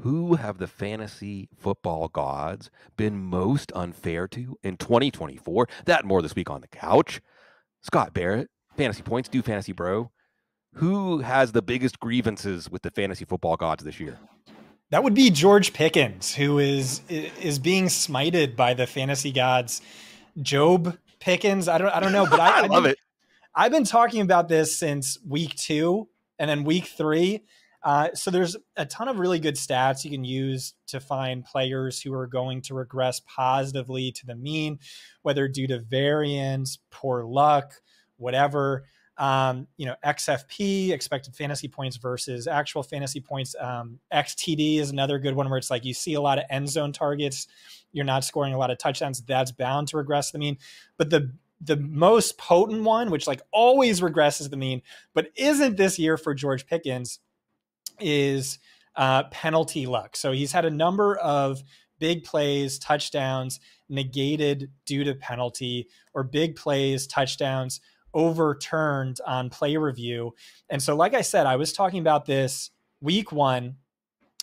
Who have the fantasy football gods been most unfair to in 2024? That and more this week on the couch. Scott Barrett, Fantasy Points, Do Fantasy Bro. Who has the biggest grievances with the fantasy football gods this year? That would be George Pickens, who is being smited by the fantasy gods. Job Pickens, I don't know, but I love it. I've been talking about this since week 2 and then week 3. So there's a ton of really good stats you can use to find players who are going to regress positively to the mean, whether due to variance, poor luck, whatever. XFP, expected fantasy points versus actual fantasy points. XTD is another good one where it's like you see a lot of end zone targets, you're not scoring a lot of touchdowns. That's bound to regress the mean. But the most potent one, which like always regresses the mean, but isn't this year for George Pickens, is penalty luck. So he's had a number of big plays, touchdowns negated due to penalty, or big plays, touchdowns overturned on play review. And so, like I said, I was talking about this week 1.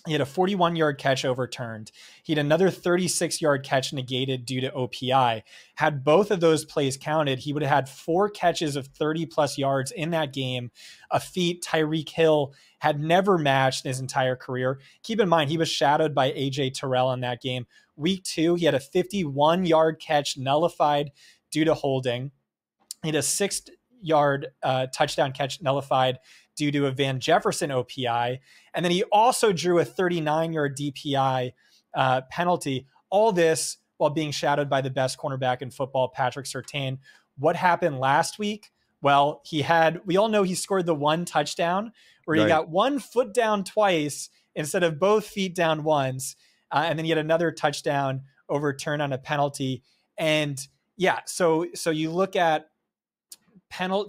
He had a 41-yard catch overturned. He had another 36-yard catch negated due to OPI. Had both of those plays counted, he would have had 4 catches of 30-plus yards in that game, a feat Tyreek Hill had never matched in his entire career. Keep in mind, he was shadowed by A.J. Terrell in that game. Week 2, he had a 51-yard catch nullified due to holding. He had a 6-yard touchdown catch nullified due to a Van Jefferson OPI. And then he also drew a 39-yard DPI penalty. All this while being shadowed by the best cornerback in football, Patrick Surtain. What happened last week? Well, we all know he scored the 1 touchdown where he got 1 foot down twice instead of both feet down once. And then he had another touchdown overturned on a penalty. And yeah, so you look at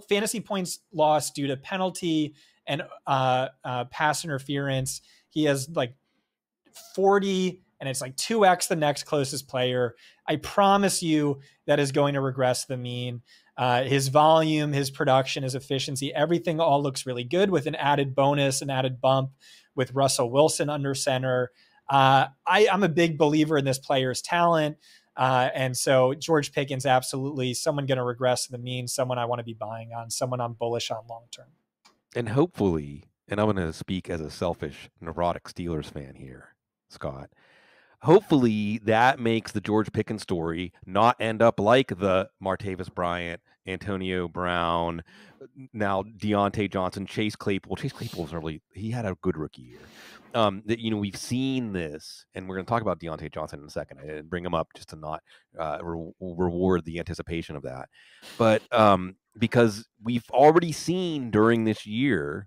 fantasy points lost due to penalty and pass interference. He has like 40, and it's like 2x the next closest player. I promise you that is going to regress the mean. His volume, his production, his efficiency, everything all looks really good with an added bonus, an added bump with Russell Wilson under center. I'm a big believer in this player's talent. And so George Pickens, absolutely someone going to regress to the mean, someone I want to be buying on, someone I'm bullish on long-term. And hopefully, and I'm going to speak as a selfish, neurotic Steelers fan here, Scott, hopefully that makes the George Pickens story not end up like the Martavis Bryant, Antonio Brown, now Diontae Johnson, Chase Claypool. Chase Claypool's he had a good rookie year. That we've seen this, and we're going to talk about Diontae Johnson in a second. I didn't bring him up just to not reward the anticipation of that, but because we've already seen during this year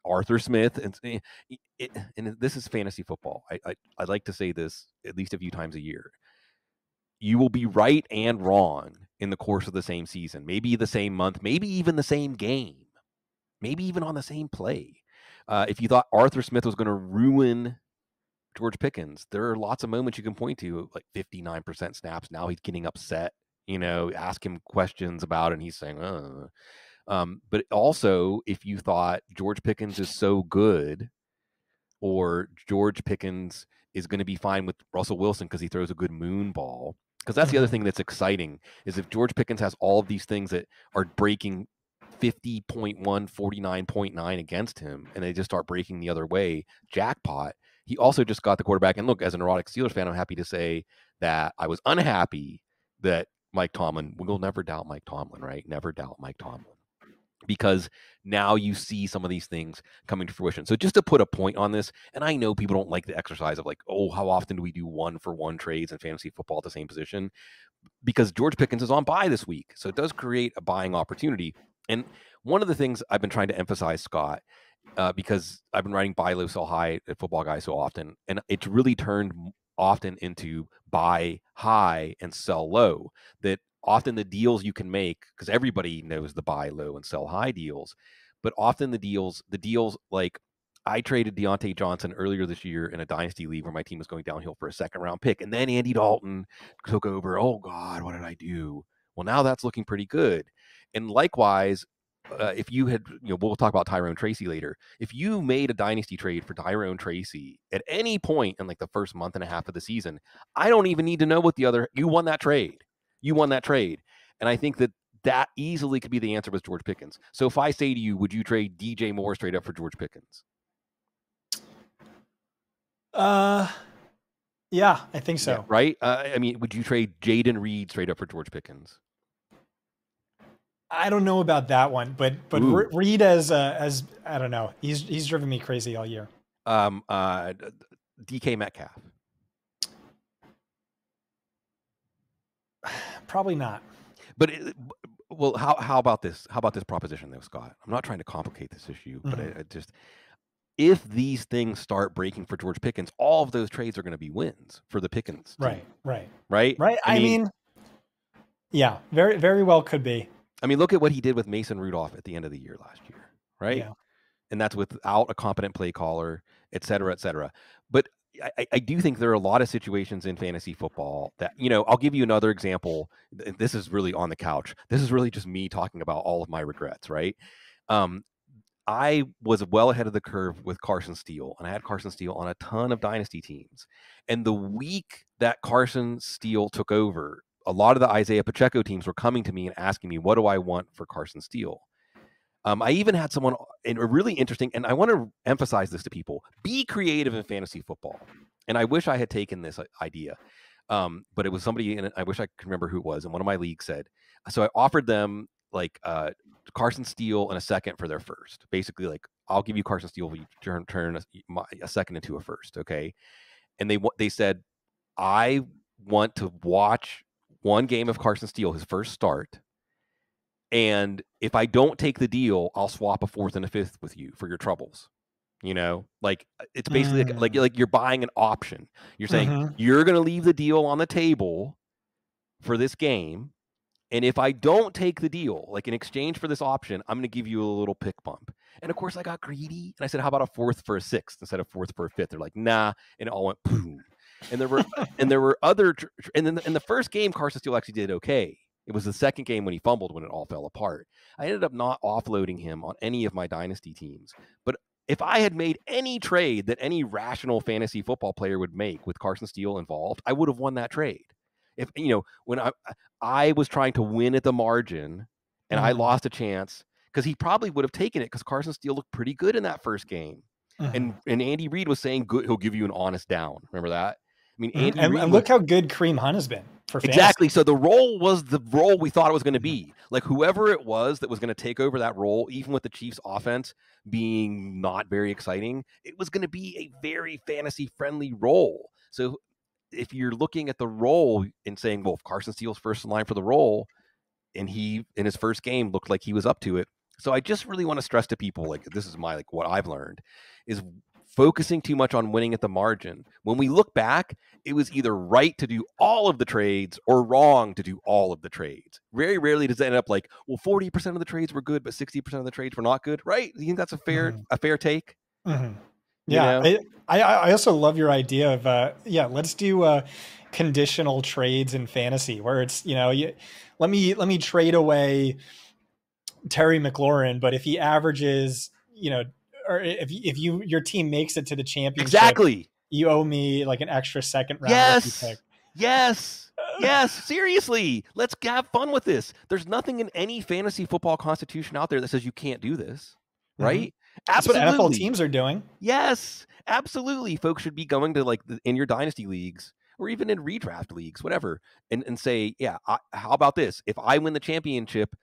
Arthur Smith, and this is fantasy football. I like to say this at least a few times a year. You will be right and wrong in the course of the same season, maybe the same month, maybe even the same game, maybe even on the same play. If you thought Arthur Smith was going to ruin George Pickens, there are lots of moments you can point to, like 59% snaps. Now he's getting upset, ask him questions about it, and he's saying, but also, if you thought George Pickens is so good, or George Pickens is going to be fine with Russell Wilson because he throws a good moon ball, because that's the other thing that's exciting, is if George Pickens has all of these things that are breaking 50.1, 49.9 against him, and they just start breaking the other way, jackpot. He also just got the quarterback. And look, as a neurotic Steelers fan, I'm happy to say that I was unhappy that Mike Tomlin, we'll never doubt Mike Tomlin, right? Never doubt Mike Tomlin. Because now you see some of these things coming to fruition. So just to put a point on this, and I know people don't like the exercise of like, oh, how often do we do 1-for-1 trades in fantasy football at the same position? Because George Pickens is on bye this week. So it does create a buying opportunity. And one of the things I've been trying to emphasize, Scott, because I've been writing buy low, sell high at Football Guy so often, and it's really turned often into buy high and sell low, that often the deals you can make, because everybody knows the buy low and sell high deals, but often the deals like I traded Diontae Johnson earlier this year in a dynasty league where my team was going downhill for a 2nd-round pick, and then Andy Dalton took over. Oh God, what did I do? Well, now that's looking pretty good. And likewise, if you had, we'll talk about Tyrone Tracy later. If you made a dynasty trade for Tyrone Tracy at any point in like the first month and a half of the season, I don't even need to know what you won that trade. You won that trade. And I think that easily could be the answer with George Pickens. So if I say to you, would you trade DJ Moore straight up for George Pickens? Yeah, I think so. Yeah, right? I mean, would you trade Jaden Reed straight up for George Pickens? I don't know about that one, but Reed as I don't know. He's driven me crazy all year. DK Metcalf. Probably not. But well, how about this? How about this proposition though, Scott? I'm not trying to complicate this issue, but I just, if these things start breaking for George Pickens, all of those trades are going to be wins for the Pickens team. Right. I mean, yeah, very, very well could be. I mean, look at what he did with Mason Rudolph at the end of the year last year, right? Yeah. And that's without a competent play caller, et cetera, et cetera. But I do think there are a lot of situations in fantasy football that, I'll give you another example. This is really on the couch. This is really just me talking about all of my regrets, right? I was well ahead of the curve with Carson Steele, and I had Carson Steele on a ton of dynasty teams. And the week that Carson Steele took over, a lot of the Isaiah Pacheco teams were coming to me and asking me, what do I want for Carson Steele? I even had someone in a really interesting, and I want to emphasize this to people, be creative in fantasy football. And I wish I had taken this idea, but it was somebody, and I wish I could remember who it was, in one of my leagues said, so I offered them like Carson Steele and a second for their first. Basically, like, I'll give you Carson Steele if you turn a second into a first, okay? And they said, I want to watch one game of Carson Steele, his first start, and if I don't take the deal, I'll swap a fourth and a fifth with you for your troubles. Like, it's basically like you're buying an option. You're saying you're going to leave the deal on the table for this game, and if I don't take the deal, like in exchange for this option, I'm going to give you a little pick bump. And of course, I got greedy, and I said, "How about a fourth for a sixth instead of fourth for a fifth?" They're like, "Nah," and it all went boom. And there were other, and then in the first game, Carson Steele actually did okay. It was the second game when he fumbled when it all fell apart. I ended up not offloading him on any of my dynasty teams. But if I had made any trade that any rational fantasy football player would make with Carson Steele involved, I would have won that trade. If when I was trying to win at the margin and I lost a chance, because he probably would have taken it because Carson Steele looked pretty good in that first game. And Andy Reid was saying, good, he'll give you an honest down. Remember that? I mean, and look how good Kareem Hunt has been for fantasy. Exactly. So the role was the role we thought it was going to be. Like, whoever it was that was going to take over that role, even with the Chiefs offense being not very exciting, it was going to be a very fantasy friendly role. So if you're looking at the role and saying, well, if Carson Steele's first in line for the role, and he in his first game looked like he was up to it. So I just really want to stress to people, like, this is what I've learned is focusing too much on winning at the margin. When we look back, it was either right to do all of the trades or wrong to do all of the trades. Very rarely does it end up like, well, 40% of the trades were good, but 60% of the trades were not good, right? You think that's a fair take? Yeah. I also love your idea of, let's do conditional trades in fantasy where it's, let me trade away Terry McLaurin, but if he averages, or if your team makes it to the championship, exactly, you owe me like an extra second round pick. Yes. Seriously, let's have fun with this. There's nothing in any fantasy football constitution out there that says you can't do this, right? Absolutely. That's what NFL teams are doing. Yes, absolutely. Folks should be going to in your dynasty leagues or even in redraft leagues, whatever, and say, how about this? If I win the championship,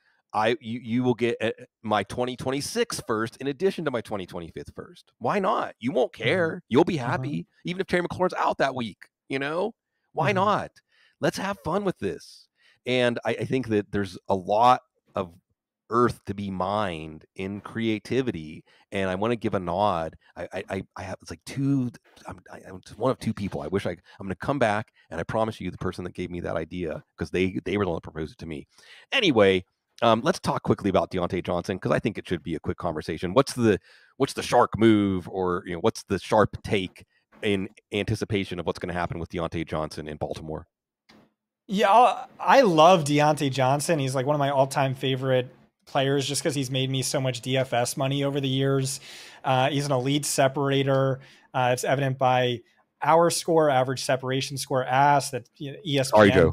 you will get my 2026 first in addition to my 2025 first. Why not? You won't care. You'll be happy. Even if Terry McLaurin's out that week, why not? Let's have fun with this. And I think that there's a lot of earth to be mined in creativity. And I want to give a nod. I have, it's like I'm one of two people. I'm going to come back, and I promise you the person that gave me that idea, because they were the one that proposed it to me. Anyway, let's talk quickly about Diontae Johnson, because I think it should be a quick conversation. What's the shark move, or what's the sharp take in anticipation of what's going to happen with Diontae Johnson in Baltimore? Yeah, I love Diontae Johnson. He's like one of my all-time favorite players just because he's made me so much DFS money over the years. He's an elite separator. It's evident by our score, average separation score, that ESPN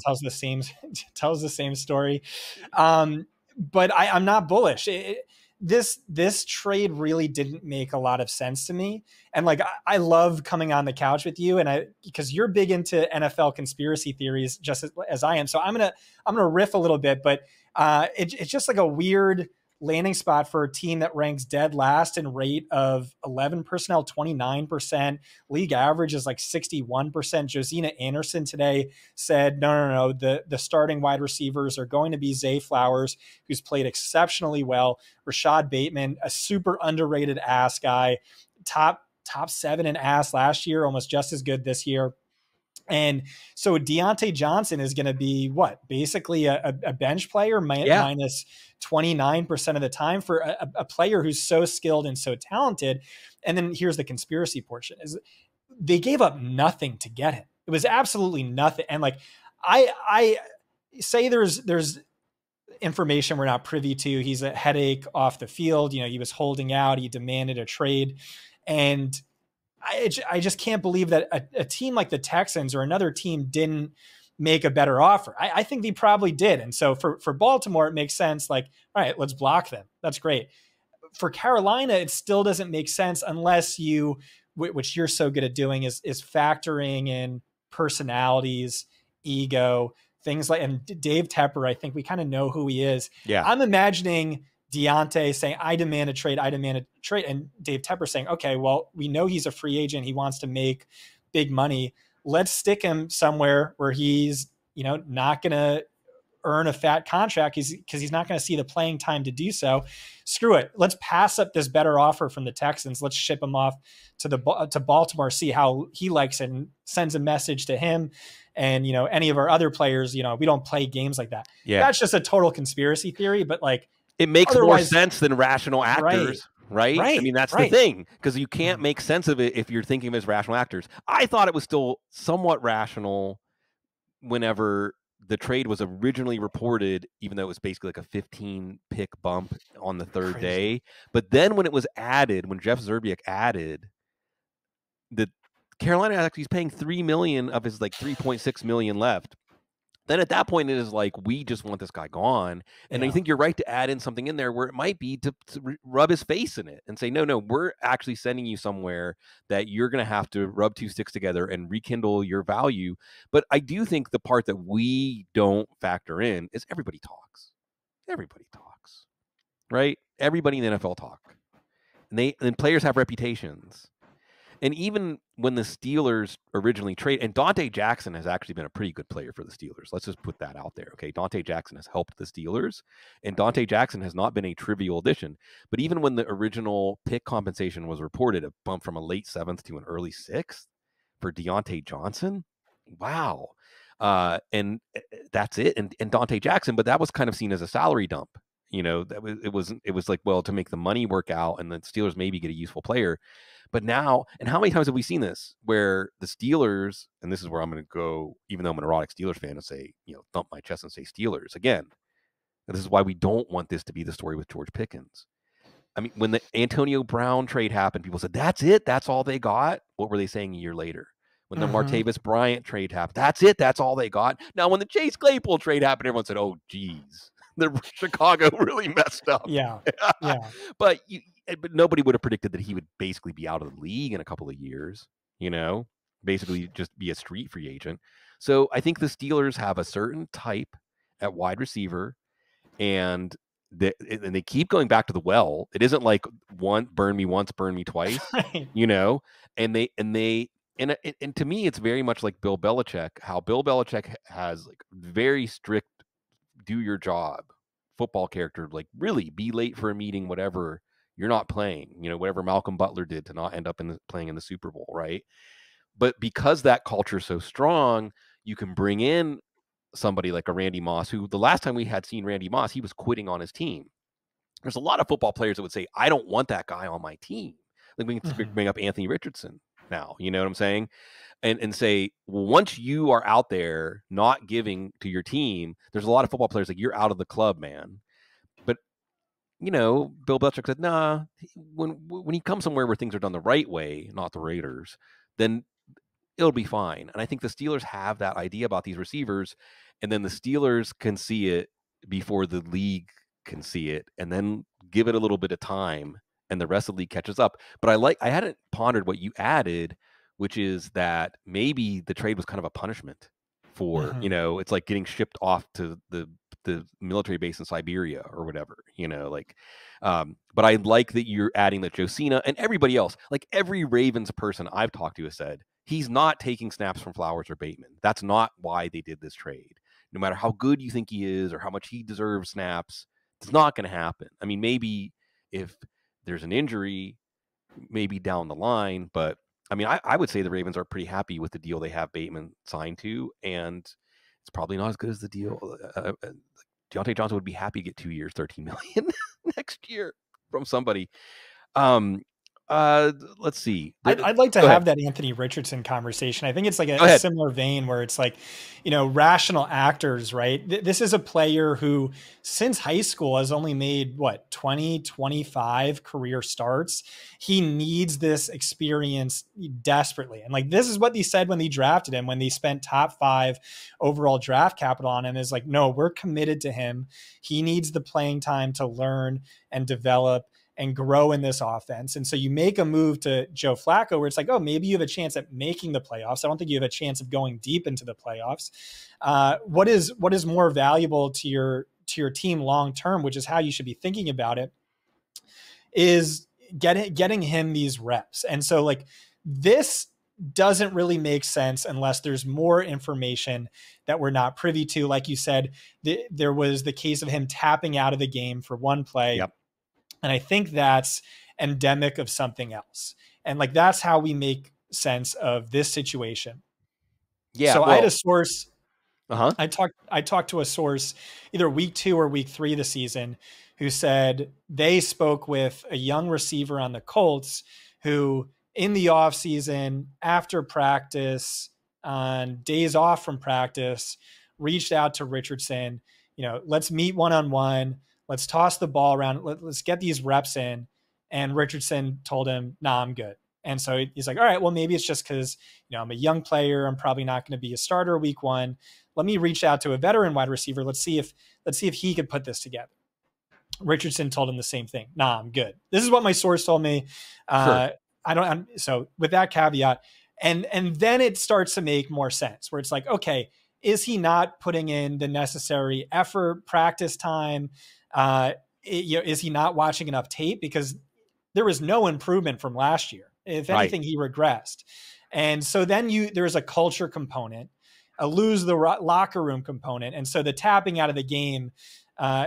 tells the same story. But I'm not bullish. This trade really didn't make a lot of sense to me. And like, I love coming on the couch with you, and because you're big into NFL conspiracy theories just as I am. So I'm gonna riff a little bit, but it's just like a weird landing spot for a team that ranks dead last in rate of 11 personnel, 29%. League average is like 61%. Josina Anderson today said, no. The starting wide receivers are going to be Zay Flowers, who's played exceptionally well. Rashad Bateman, a super underrated ass guy, top 7 in ass last year, almost just as good this year. And so Diontae Johnson is going to be basically a bench player minus 29% of the time for a player who's so skilled and so talented. And then here's the conspiracy portion: is they gave up nothing to get him. It was absolutely nothing. And like, I say there's information we're not privy to. He's a headache off the field. He was holding out. He demanded a trade. And I just can't believe that a team like the Texans or another team didn't make a better offer. I think they probably did. And so for Baltimore, it makes sense. Like, all right, let's block them. That's great. For Carolina, it still doesn't make sense unless you, which you're so good at doing, is factoring in personalities, ego, things like, and Dave Tepper, I think we kind of know who he is. Yeah. I'm imagining Diontae saying, I demand a trade. And Dave Tepper saying, okay, well, we know he's a free agent. He wants to make big money. Let's stick him somewhere where he's, not going to earn a fat contract because he's not going to see the playing time to do so. Screw it. Let's pass up this better offer from the Texans. Let's ship him off to Baltimore, see how he likes it, and sends a message to him. And, any of our other players, we don't play games like that. Yeah. That's just a total conspiracy theory, but like, it makes more sense than rational actors, right? I mean, that's the thing, because you can't make sense of it if you're thinking of it as rational actors. I thought it was still somewhat rational whenever the trade was originally reported, even though it was basically like a 15-pick bump on the third day. But then when it was added, when Jeff Zerbiak added, the Carolina actually is paying $3 million of his like $3.6 million left. Then at that point, it is like, we just want this guy gone. And I think you're right to add in something in there where it might be to rub his face in it and say, no, we're actually sending you somewhere that you're going to have to rub two sticks together and rekindle your value. But I do think the part that we don't factor in is everybody talks. Everybody talks, right? Everybody in the NFL talk. And players have reputations. And even when the Steelers originally and Diontae Jackson has actually been a pretty good player for the Steelers. Let's just put that out there, okay? Diontae Jackson has helped the Steelers, and Diontae Jackson has not been a trivial addition. But even when the original pick compensation was reported, a bump from a late 7th to an early 6th for Diontae Johnson, wow. And that's it. And Diontae Jackson, but that was kind of seen as a salary dump. It was like, well, to make the money work out and the Steelers maybe get a useful player. But now, and how many times have we seen this where the Steelers, and this is where I'm going to go, even though I'm an erotic Steelers fan, and say, thump my chest and say Steelers again. And this is why we don't want this to be the story with George Pickens. I mean, when the Antonio Brown trade happened, people said, that's it. That's all they got. What were they saying a year later? When the Martavis Bryant trade happened, that's it. That's all they got. Now, when the Chase Claypool trade happened, everyone said, oh, geez, the Chicago really messed up. Yeah. But nobody would have predicted that he would basically be out of the league in a couple of years, basically just be a street free agent. So I think the Steelers have a certain type at wide receiver, and they keep going back to the well. It isn't like burn me once, burn me twice, and to me, it's very much like Bill Belichick, how Bill Belichick has like very strict, do your job football character, like really be late for a meeting, whatever. You're not playing, whatever Malcolm Butler did to not end up playing in the Super Bowl, right? But because that culture is so strong, you can bring in somebody like a Randy Moss, who the last time we had seen Randy Moss, he was quitting on his team. There's a lot of football players that would say, I don't want that guy on my team. Like we can bring up Anthony Richardson now, you know what I'm saying? And say, well, once you are out there not giving to your team, there's a lot of football players like, you're out of the club, man. But Bill Belichick said, nah, when he comes somewhere where things are done the right way, not the Raiders, then it'll be fine. And I think the Steelers have that idea about these receivers, and then the Steelers can see it before the league can see it, and then give it a little bit of time, and the rest of the league catches up. But I hadn't pondered what you added, which is that maybe the trade was kind of a punishment for, it's like getting shipped off to the military base in Siberia or whatever, but I like that you're adding that Josina and everybody else, like every Ravens person I've talked to has said, he's not taking snaps from Flowers or Bateman. That's not why they did this trade. No matter how good you think he is or how much he deserves snaps, it's not going to happen. I mean, maybe if there's an injury, maybe down the line, but I mean, I would say the Ravens are pretty happy with the deal they have Bateman signed to, and it's probably not as good as the deal. Diontae Johnson would be happy to get 2 years, $13 million next year from somebody. Let's see. I'd like to have that Anthony Richardson conversation. I think it's like a similar vein where it's like, rational actors, right? This is a player who since high school has only made 20, 25 career starts. He needs this experience desperately. And like, this is what they said when they drafted him, when they spent top 5 overall draft capital on him, is like, no, we're committed to him. He needs the playing time to learn and develop and grow in this offense. And so you make a move to Joe Flacco where it's like, oh, maybe you have a chance at making the playoffs. I don't think you have a chance of going deep into the playoffs. What is more valuable to your team long-term, which is how you should be thinking about it, is getting him these reps. And so like, this doesn't really make sense unless there's more information that we're not privy to. Like you said, there was the case of him tapping out of the game for one play. Yep. And I think that's endemic of something else. And like, that's how we make sense of this situation. Yeah. So I had a source. I talked to a source either week 2 or week 3 of the season who said they spoke with a young receiver on the Colts who in the off season, after practice, on days off from practice, reached out to Richardson, let's meet one-on-one. Let's toss the ball around. Let's get these reps in. And Richardson told him, nah, I'm good. And so he's like, all right, well, maybe it's just because, I'm a young player. I'm probably not going to be a starter week 1. Let me reach out to a veteran wide receiver. Let's see if he could put this together. Richardson told him the same thing. Nah, I'm good. This is what my source told me. Sure. So with that caveat, and then it starts to make more sense where it's like, okay, is he not putting in the necessary effort, practice time? Is he not watching enough tape? Because there was no improvement from last year. If anything, he regressed. And so then there's a culture component, a lose the locker room component. And so the tapping out of the game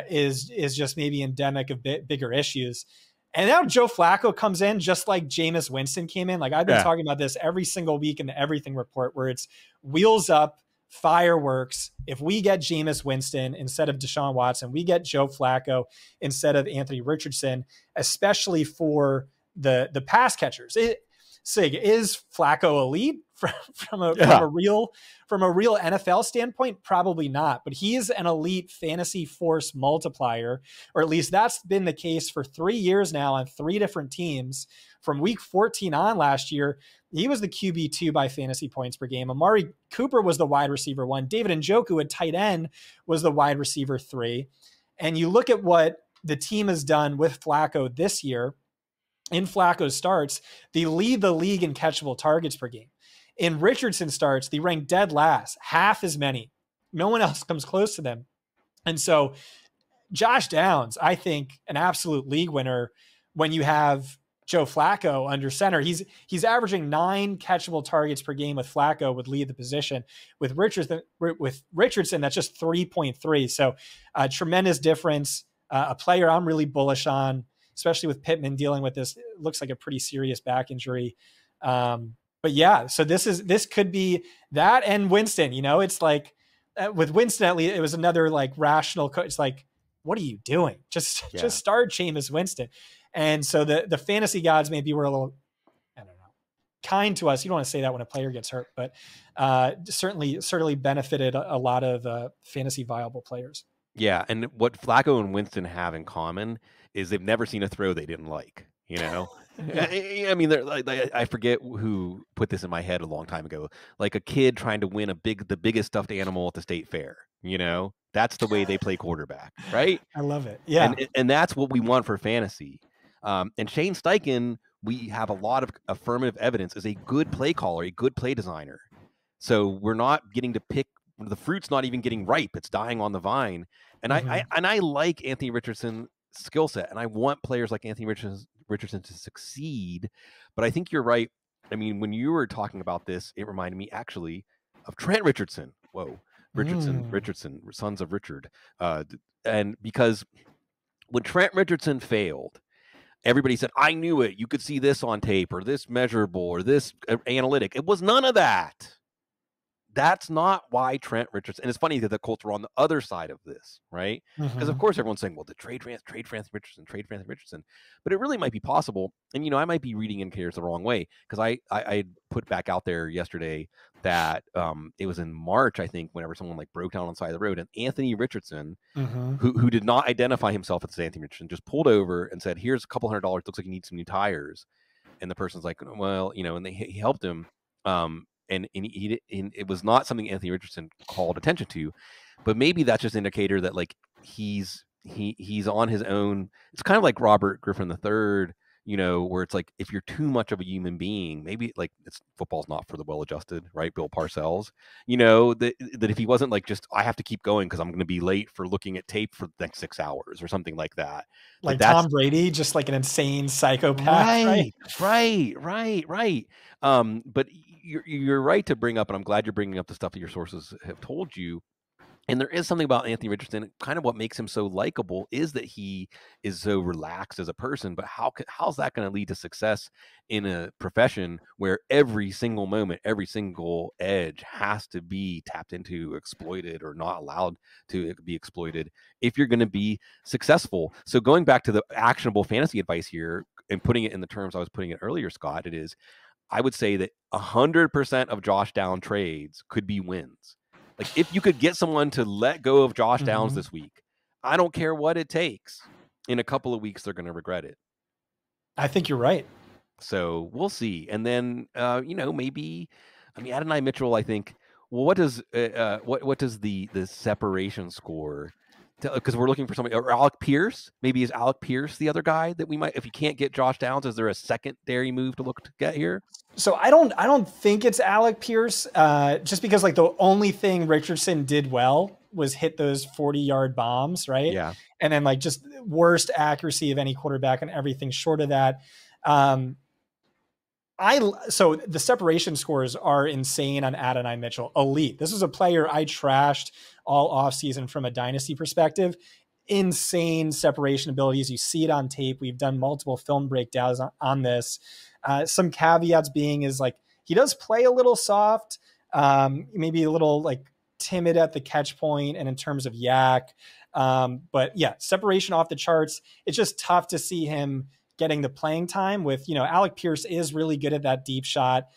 is just maybe endemic of bigger issues. And now Joe Flacco comes in just like Jameis Winston came in. Like I've been talking about this every single week in the Everything Report, where it's wheels up, fireworks. If we get Jameis Winston instead of Deshaun Watson, we get Joe Flacco instead of Anthony Richardson, especially for the pass catchers. Is Flacco elite from a real NFL standpoint? Probably not, but he's an elite fantasy force multiplier, or at least that's been the case for 3 years now on 3 different teams. From week 14 on last year, he was the QB2 by fantasy points per game. Amari Cooper was the wide receiver 1. David Njoku at tight end was the wide receiver 3. And you look at what the team has done with Flacco this year. In Flacco's starts, they lead the league in catchable targets per game. In Richardson starts, they rank dead last, half as many. No one else comes close to them. And so Josh Downs, I think, an absolute league winner when you have Joe Flacco under center. He's averaging 9 catchable targets per game with Flacco, would lead the position. With Richardson, that's just 3.3. So a tremendous difference. A player I'm really bullish on, especially with Pittman dealing with this. It looks like a pretty serious back injury. But yeah, so this could be that and Winston. It's like with Winston, at least it was another like rational coach. It's like, what are you doing? Just start Jameis Winston. And so the fantasy gods maybe were a little, I don't know, kind to us. You don't want to say that when a player gets hurt, but certainly benefited a lot of fantasy viable players. Yeah, and what Flacco and Winston have in common is they've never seen a throw they didn't like. You know, Yeah. I mean, they're like I forget who put this in my head a long time ago. Like a kid trying to win the biggest stuffed animal at the state fair. You know, that's the way they play quarterback, right? I love it. And Yeah. and that's what we want for fantasy. And Shane Steichen, we have a lot of affirmative evidence, is a good play caller, a good play designer. So we're not getting to pick the fruit's not even getting ripe; it's dying on the vine. And Mhm. I like Anthony Richardson's skill set, and I want players like Anthony Richardson to succeed. But I think you're right. I mean, when you were talking about this, it reminded me actually of Trent Richardson. Whoa, Mm. Richardson, sons of Richard, and because when Trent Richardson failed, everybody said, I knew it. You could see this on tape or this measurable or this analytic. It was none of that. That's not why Trent Richardson. And it's funny that the Colts were on the other side of this, right? Because of Mhm. course everyone's saying, well, the trade for Anthony Richardson, trade for Anthony Richardson. But it really might be possible. And I might be reading indicators the wrong way because I put back out there yesterday that it was in March, I think, whenever someone like broke down on the side of the road, and Anthony Richardson, Mhm. who did not identify himself as Anthony Richardson, just pulled over and said, here's a couple $100. Looks like you need some new tires. And the person's like, well, and he helped him. And it was not something Anthony Richardson called attention to, but maybe that's just an indicator that like he's on his own. It's kind of like Robert Griffin III, where it's like if you're too much of a human being, maybe like it's football's not for the well-adjusted, right? Bill Parcells, that if he wasn't like just I have to keep going because I'm going to be late for looking at tape for the next 6 hours or something like that. Like That's Tom Brady, just like an insane psychopath, right? right, right. But you're right to bring up, and I'm glad you're bringing up the stuff that your sources have told you. And there is something about Anthony Richardson. Kind of what makes him so likable is that he is so relaxed as a person. But how's that going to lead to success in a profession where every single moment, every single edge has to be tapped into, exploited, or not allowed to be exploited if you're going to be successful? So going back to the actionable fantasy advice here and putting it in the terms I was putting it earlier, Scott, it is I would say that 100% of Josh Down trades could be wins. Like if you could get someone to let go of Josh Downs Mhm. this week, I don't care what it takes. In a couple of weeks, they're going to regret it. I think you're right. So we'll see. And then, maybe, I mean, Adonai Mitchell, I think, well, what does the separation score? Because we're looking for somebody, or Alec Pierce. Maybe is Alec Pierce the other guy that we might, if you can't get Josh Downs, is there a secondary move to look to get here? So I don't think it's Alec Pierce, just because like the only thing Richardson did well was hit those 40-yard bombs, right? Yeah. And then like just worst accuracy of any quarterback and everything short of that. Um, so the separation scores are insane on Adonai Mitchell. Elite. This is a player I trashed all offseason from a dynasty perspective. Insane separation abilities. You see it on tape. We've done multiple film breakdowns on this. Some caveats being is like he does play a little soft, maybe a little like timid at the catch point and in terms of yak. But yeah, separation off the charts. It's just tough to see him getting the playing time with, Alec Pierce is really good at that deep shot,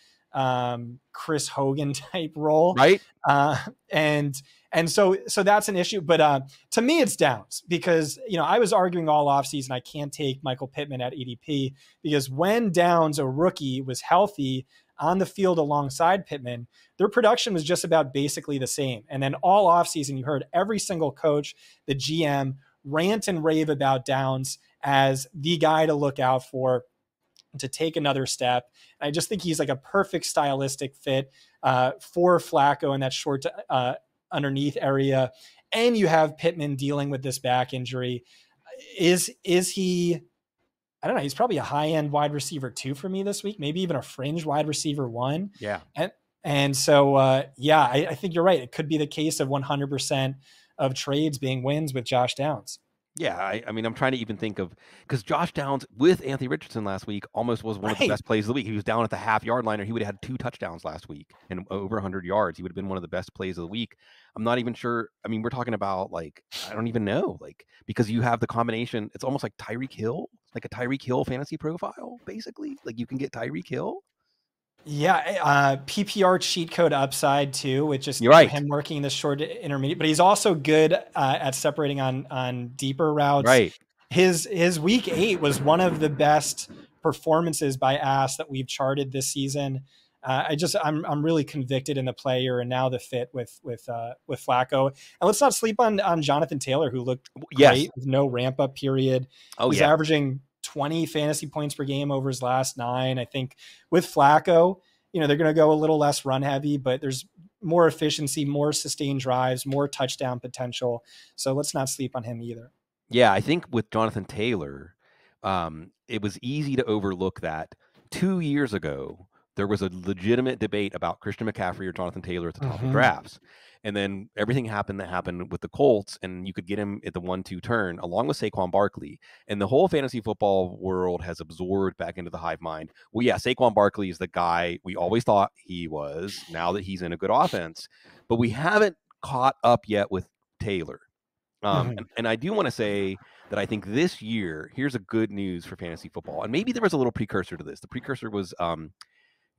Chris Hogan type role. Right. Uh, and, and so that's an issue, but to me it's Downs because, I was arguing all offseason, I can't take Michael Pittman at ADP because when Downs, a rookie, was healthy on the field alongside Pittman, their production was just about basically the same. And then all offseason, you heard every single coach, the GM, rant and rave about Downs as the guy to look out for to take another step. And I just think he's like a perfect stylistic fit for Flacco in that short underneath area. And you have Pittman dealing with this back injury. Is he? I don't know. He's probably a high end wide receiver 2 for me this week, maybe even a fringe wide receiver 1. Yeah. And so, I think you're right. It could be the case of 100% of trades being wins with Josh Downs. Yeah, I mean, I'm trying to even think of because Josh Downs with Anthony Richardson last week almost was one of the Right. best plays of the week. He was down at the half-yard line, or he would have had 2 touchdowns last week and over 100 yards. He would have been one of the best plays of the week. I'm not even sure. I mean, we're talking about like I don't even know, like because you have the combination. It's almost like Tyreek Hill, like a Tyreek Hill fantasy profile, basically. Like you can get Tyreek Hill. Yeah, PPR cheat code upside too, with just You're right. him working in the short intermediate, but he's also good at separating on deeper routes. Right. His week 8 was one of the best performances by Ass that we've charted this season. I'm really convicted in the player and now the fit with Flacco. And let's not sleep on Jonathan Taylor, who looked Yes. great with no ramp up period. Oh, He's yeah. averaging 20 fantasy points per game over his last 9. I think with Flacco, they're going to go a little less run heavy, but there's more efficiency, more sustained drives, more touchdown potential. So let's not sleep on him either. Yeah, I think with Jonathan Taylor, it was easy to overlook that 2 years ago, there was a legitimate debate about Christian McCaffrey or Jonathan Taylor at the top of drafts. And then everything happened that happened with the Colts, and you could get him at the 1-2 turn along with Saquon Barkley. And the whole fantasy football world has absorbed back into the hive mind. Well, yeah, Saquon Barkley is the guy we always thought he was now that he's in a good offense. But we haven't caught up yet with Taylor. And I do want to say that I think this year, here's a good news for fantasy football. And maybe there was a little precursor to this. The precursor was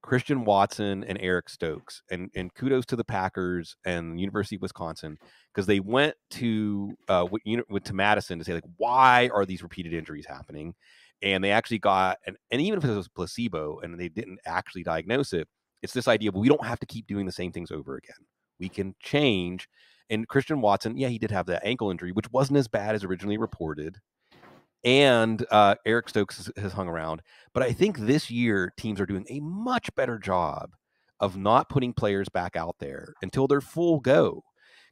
Christian Watson and Eric Stokes. And kudos to the Packers and the University of Wisconsin, because they went to Madison to say, like, why are these repeated injuries happening? And they actually got, and even if it was placebo and they didn't actually diagnose it, it's this idea of we don't have to keep doing the same things over again. We can change. And Christian Watson, yeah, he did have that ankle injury, which wasn't as bad as originally reported. And Eric Stokes has hung around. But I think this year teams are doing a much better job of not putting players back out there until they're full go.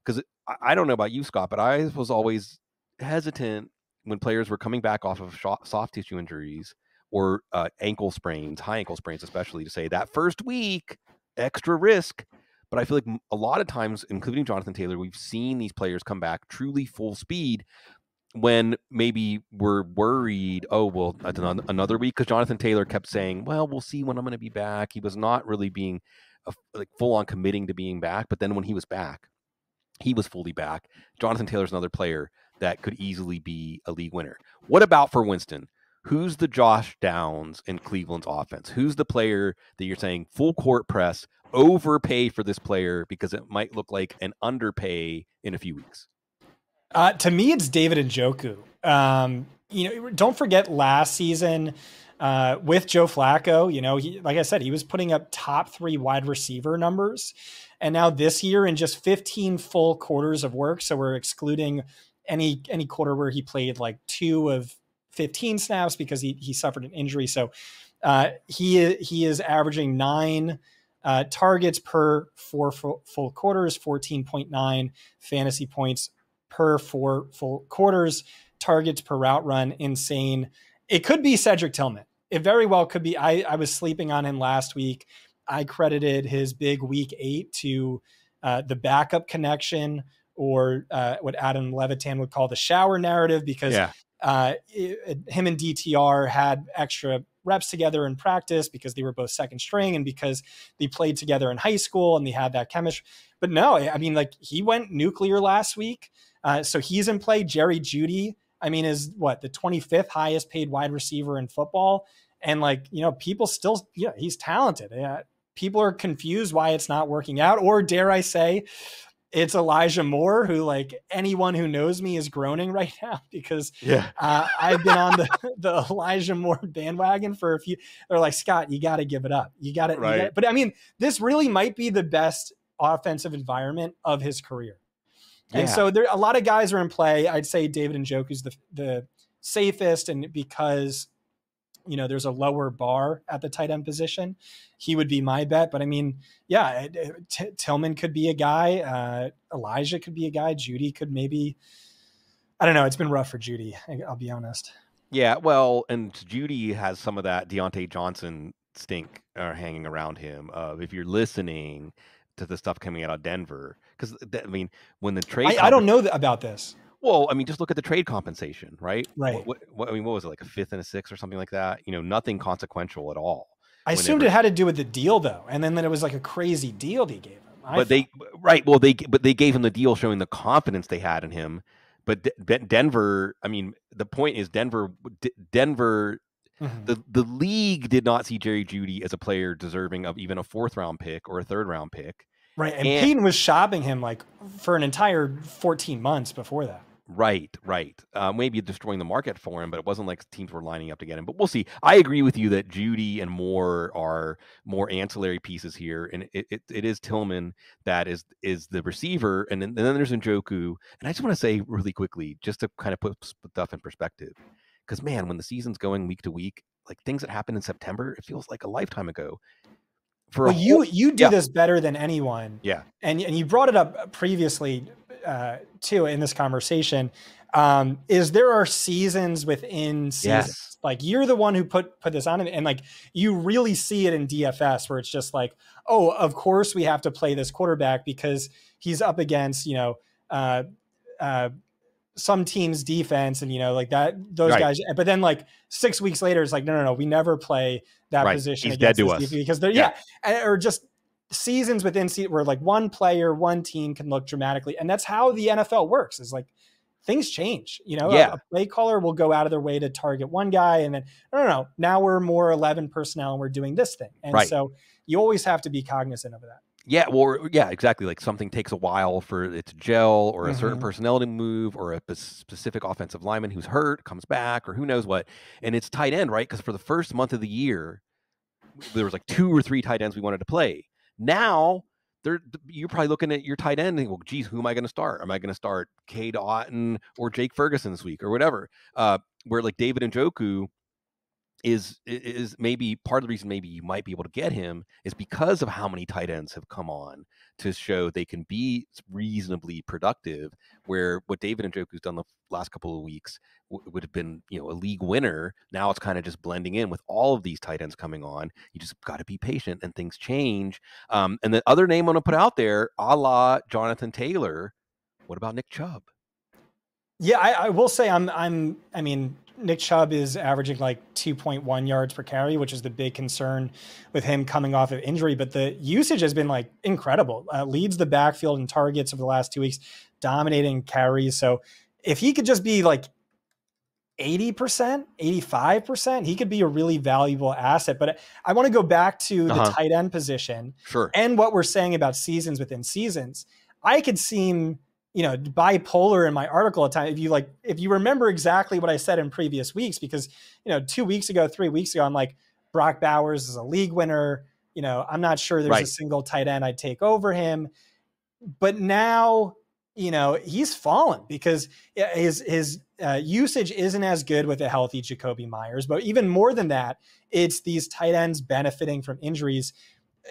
Because I don't know about you, Scott, but I was always hesitant when players were coming back off of soft tissue injuries or ankle sprains, high ankle sprains especially, to say that first week, extra risk. But I feel like a lot of times, including Jonathan Taylor, we've seen these players come back truly full speed when maybe we're worried, oh, well, another week, because Jonathan Taylor kept saying, well, we'll see when I'm going to be back. He was not really being like full on committing to being back. But then when he was back, he was fully back. Jonathan Taylor's another player that could easily be a league winner. What about for Winston? Who's the Josh Downs in Cleveland's offense? Who's the player that you're saying full court press, overpay for this player because it might look like an underpay in a few weeks? To me, it's David Njoku. Don't forget last season with Joe Flacco, he, like I said, he was putting up top 3 wide receiver numbers. And now this year, in just 15 full quarters of work, so we're excluding any quarter where he played like 2 of 15 snaps because he suffered an injury. So he is averaging 9 targets per 4 full quarters, 14.9 fantasy points per 4 full quarters, targets per route run. Insane. It could be Cedric Tillman. It very well could be. I was sleeping on him last week. I credited his big week 8 to the backup connection, or what Adam Levitan would call the shower narrative, because him and DTR had extra reps together in practice because they were both second string and because they played together in high school and they had that chemistry. But no, I mean, like, he went nuclear last week. So he's in play. Jerry Jeudy, I mean, is the 25th highest paid wide receiver in football. And people still, he's talented. People are confused why it's not working out. Or dare I say, it's Elijah Moore, who, like, anyone who knows me is groaning right now because I've been on the Elijah Moore bandwagon for a few. They're like, Scott, you got to give it up. You got it. Right. But I mean, this really might be the best offensive environment of his career. Yeah. And so a lot of guys are in play. I'd say David Njoku's the safest, and because there's a lower bar at the tight end position, he would be my bet. But I mean, Tillman could be a guy. Elijah could be a guy. Jeudy could maybe. I don't know. It's been rough for Jeudy, I'll be honest. Yeah, well, and Jeudy has some of that Diontae Johnson stink hanging around him. If you're listening to the stuff coming out of Denver, because I mean, when the trade, I don't know about this. Well, I mean, just look at the trade compensation, right? Right. What was it, like a 5th and a 6th or something like that? Nothing consequential at all. I assumed it had to do with the deal, though, and then that it was like a crazy deal they gave him. They gave him the deal showing the confidence they had in him. But Denver, I mean, the point is Denver The league did not see Jerry Jeudy as a player deserving of even a 4th-round pick or a 3rd-round pick. Right. And Peyton was shopping him like for an entire 14 months before that. Right. Maybe destroying the market for him, but it wasn't like teams were lining up to get him. But we'll see. I agree with you that Jeudy and Moore are more ancillary pieces here, and it is Tillman that is the receiver, and then there's Njoku. And I just want to say really quickly, just to kind of put stuff in perspective, because man, when the season's going week to week, like things that happened in September, it feels like a lifetime ago. You do this better than anyone. Yeah. And you brought it up previously too in this conversation. Is there are seasons within seasons. Yes. Like you're the one who put this on, and like you really see it in DFS where it's just like, oh, of course we have to play this quarterback because he's up against, some team's defense and like those guys. But then like 6 weeks later, it's like, no, we never play that position. He's dead to us because they're or just seasons within where like one player, one team can look dramatically. And that's how the NFL works. Is like things change, a play caller will go out of their way to target one guy. And then, no, now we're more 11 personnel and we're doing this thing. And so you always have to be cognizant of that. Yeah, well, yeah, exactly. Like something takes a while for it to gel, or a certain personnel to move, or a specific offensive lineman who's hurt comes back, or who knows what. And it's tight end, right? Because for the first month of the year, there was like 2 or 3 tight ends we wanted to play. Now, you're probably looking at your tight end and think, well, geez, who am I going to start? Am I going to start Cade Otton or Jake Ferguson this week or whatever? Where like David Njoku is maybe part of the reason maybe you might be able to get him is because of how many tight ends have come on to show they can be reasonably productive, where what David Njoku's done the last couple of weeks would have been, a league winner. Now it's kind of just blending in with all of these tight ends coming on. You just got to be patient and things change. And the other name I'm going to put out there, a la Jonathan Taylor, what about Nick Chubb? Yeah, I will say Nick Chubb is averaging like 2.1 yards per carry, which is the big concern with him coming off of injury. But the usage has been like incredible. Leads the backfield in targets over the last 2 weeks, dominating carries. So if he could just be like 80%, 85%, he could be a really valuable asset. But I want to go back to the tight end position. Sure. And what we're saying about seasons within seasons. I could seem bipolar in my article at times. If you remember exactly what I said in previous weeks, because, 2 weeks ago, 3 weeks ago, I'm like, Brock Bowers is a league winner. I'm not sure there's a single tight end I'd take over him. But now, he's fallen because his usage isn't as good with a healthy Jacoby Myers. But even more than that, it's these tight ends benefiting from injuries.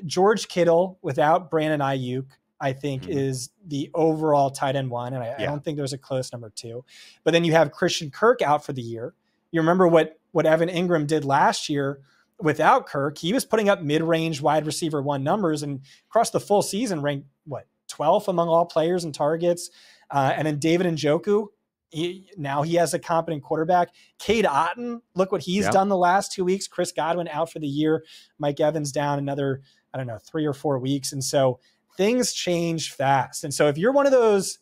George Kittle without Brandon Ayuk, I think is the overall tight end 1. And I don't think there's a close number 2, but then you have Christian Kirk out for the year. You remember what Evan Ingram did last year without Kirk. He was putting up mid-range wide receiver 1 numbers and across the full season ranked 12th among all players and targets. And then David Njoku, now he has a competent quarterback. Cade Otton, look what he's done the last 2 weeks. Chris Godwin out for the year. Mike Evans down another, 3 or 4 weeks. And so things change fast. And so if you're one of those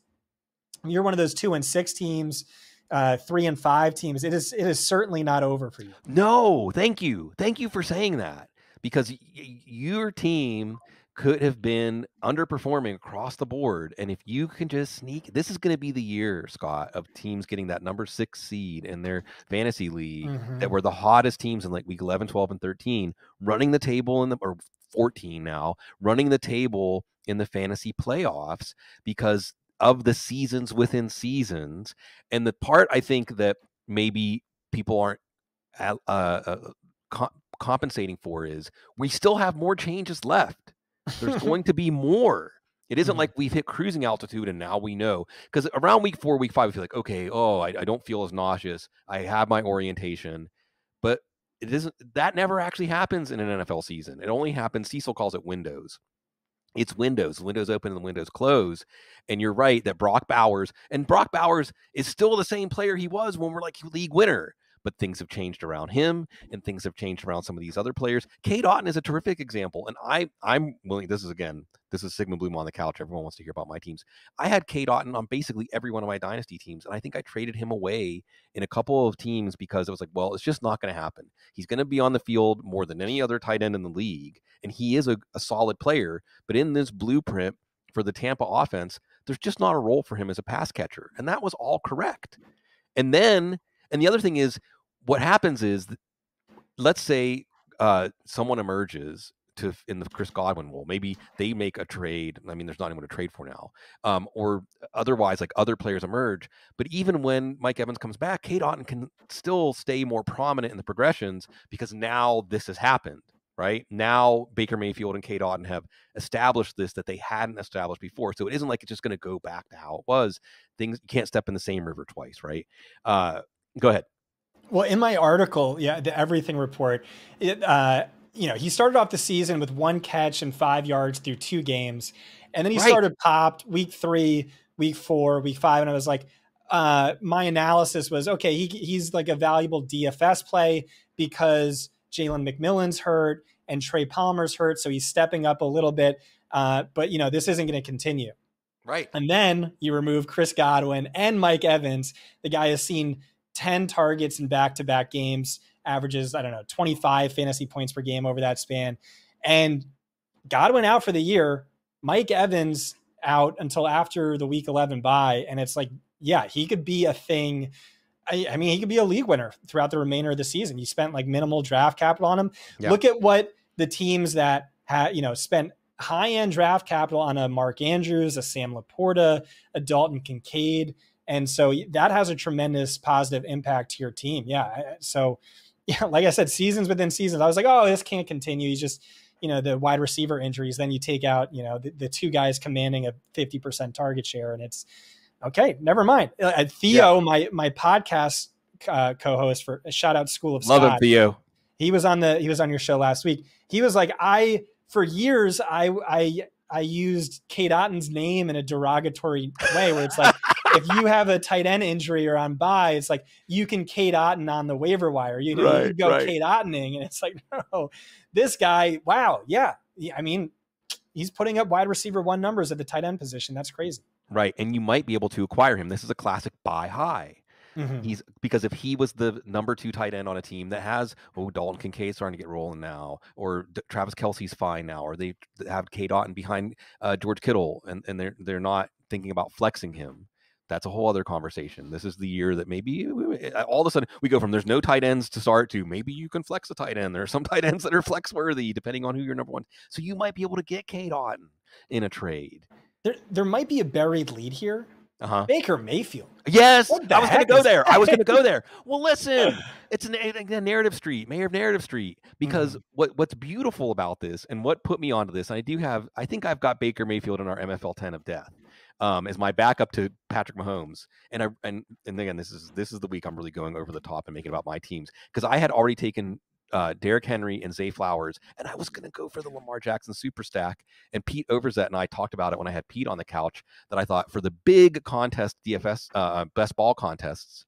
2-6 teams, 3-5 teams, it is certainly not over for you. No, thank you. Thank you for saying that, because your team could have been underperforming across the board. And if you can just sneak, this is going to be the year, Scott, of teams getting that number 6 seed in their fantasy league that were the hottest teams in like week 11, 12, and 13, running the table or 14 now, running the table in the fantasy playoffs because of the seasons within seasons. And the part I think that maybe people aren't compensating for is we still have more changes left. There's going to be more. It isn't like we've hit cruising altitude and now we know, because around week 4, week 5, we feel like, okay, I don't feel as nauseous. I have my orientation, but it isn't. That never actually happens in an NFL season. It only happens. Cecil calls it windows. It's windows. The windows open and the windows close. And you're right that Brock Bowers is still the same player he was when we're like league winner. but things have changed around him and things have changed around some of these other players. Cade Otton is a terrific example. And I'm willing, this is Sigmund Bloom on the couch. Everyone wants to hear about my teams. I had Cade Otton on basically every one of my dynasty teams. And I think I traded him away in a couple of teams because it was like, well, it's just not going to happen. He's going to be on the field more than any other tight end in the league. And he is a solid player. But in this blueprint for the Tampa offense, there's just not a role for him as a pass catcher. And that was all correct. And the other thing is, what happens is, let's say someone emerges in the Chris Godwin role. Maybe they make a trade. I mean, there's not anyone to trade for now. Or otherwise, like other players emerge. But even when Mike Evans comes back, Cade Otton can still stay more prominent in the progressions because now this has happened. Right now, Baker Mayfield and Cade Otton have established this that they hadn't established before. So it isn't like it's just going to go back to how it was. Things, you can't step in the same river twice, right? Go ahead. Well, in my article, the Everything Report, he started off the season with 1 catch and 5 yards through 2 games, and then he started popped week 3, week 4, week 5, and I was like, my analysis was, okay, he's like a valuable DFS play because Jalen McMillan's hurt and Trey Palmer's hurt, so he's stepping up a little bit. But this isn't going to continue. Right. And then you remove Chris Godwin and Mike Evans. The guy has seen 10 targets in back-to-back games, averages, 25 fantasy points per game over that span. And Godwin out for the year, Mike Evans out until after the week 11 bye. And it's like, yeah, he could be a thing. I mean, he could be a league winner throughout the remainder of the season. You spent like minimal draft capital on him. Yeah. Look at what the teams that spent high-end draft capital on a Mark Andrews, a Sam Laporta, a Dalton Kincaid. And so that has a tremendous positive impact to your team. Yeah. So, like I said, seasons within seasons, I was like, oh, this can't continue. He's just, the wide receiver injuries. Then you take out, the 2 guys commanding a 50% target share, and it's, okay, never mind. Theo, my podcast co-host for shout out School of Scott. Love him, Theo. He was on your show last week. He was like, for years I used Cade Otton's name in a derogatory way, where it's like, if you have a tight end injury or on bye, it's like you can Cade Otton on the waiver wire. You go Cade Ottoning, and it's like, no, this guy, wow, yeah. I mean, he's putting up wide receiver 1 numbers at the tight end position. That's crazy. Right. And you might be able to acquire him. This is a classic buy high. Mm-hmm. Because if he was the number 2 tight end on a team that has, Dalton Kincaid starting to get rolling now, or Travis Kelce's fine now, or they have Cade Otton behind George Kittle, and they're not thinking about flexing him. That's a whole other conversation. This is the year that maybe all of a sudden we go from there's no tight ends to start to maybe you can flex a tight end. There are some tight ends that are flex worthy depending on who your number 1. So you might be able to get Cade Otton in a trade. There might be a buried lead here. Baker Mayfield. Yes, I was going to go there. Well, listen, it's a narrative street, mayor of narrative street, because what's beautiful about this and what put me onto this, and I think I've got Baker Mayfield in our MFL 10 of death. As my backup to Patrick Mahomes, and again, this is the week I'm really going over the top and making it about my teams, because I had already taken Derrick Henry and Zay Flowers, and I was going to go for the Lamar Jackson super stack. And Pete Overzet and I talked about it when I had Pete on the couch, that I thought for the big contest DFS best ball contests,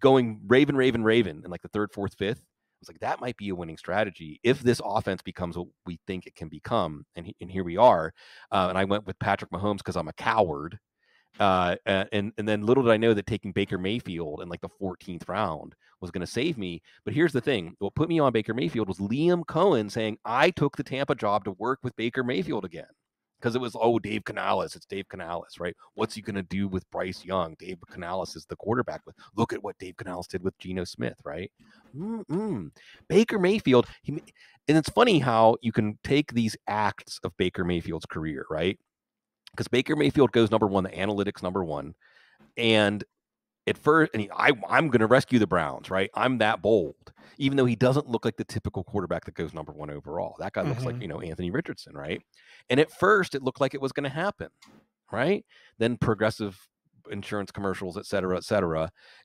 going Raven in like the 3rd, 4th, 5th. I was like, that might be a winning strategy if this offense becomes what we think it can become. And here we are. And I went with Patrick Mahomes because I'm a coward. And then little did I know that taking Baker Mayfield in like the 14th round was going to save me. But here's the thing. What put me on Baker Mayfield was Liam Cohen saying, I took the Tampa job to work with Baker Mayfield again. Because it was, Dave Canales. It's Dave Canales, right? What's he going to do with Bryce Young? Dave Canales is the quarterback. Look at what Dave Canales did with Geno Smith, right? Baker Mayfield. And it's funny how you can take these acts of Baker Mayfield's career, right? Because Baker Mayfield goes number 1, the analytics number 1. And at first, I'm going to rescue the Browns, right? I'm that bold, even though he doesn't look like the typical quarterback that goes number 1 overall. That guy looks like, Anthony Richardson, right? And at first it looked like it was going to happen, right? Then progressive insurance commercials, et cetera.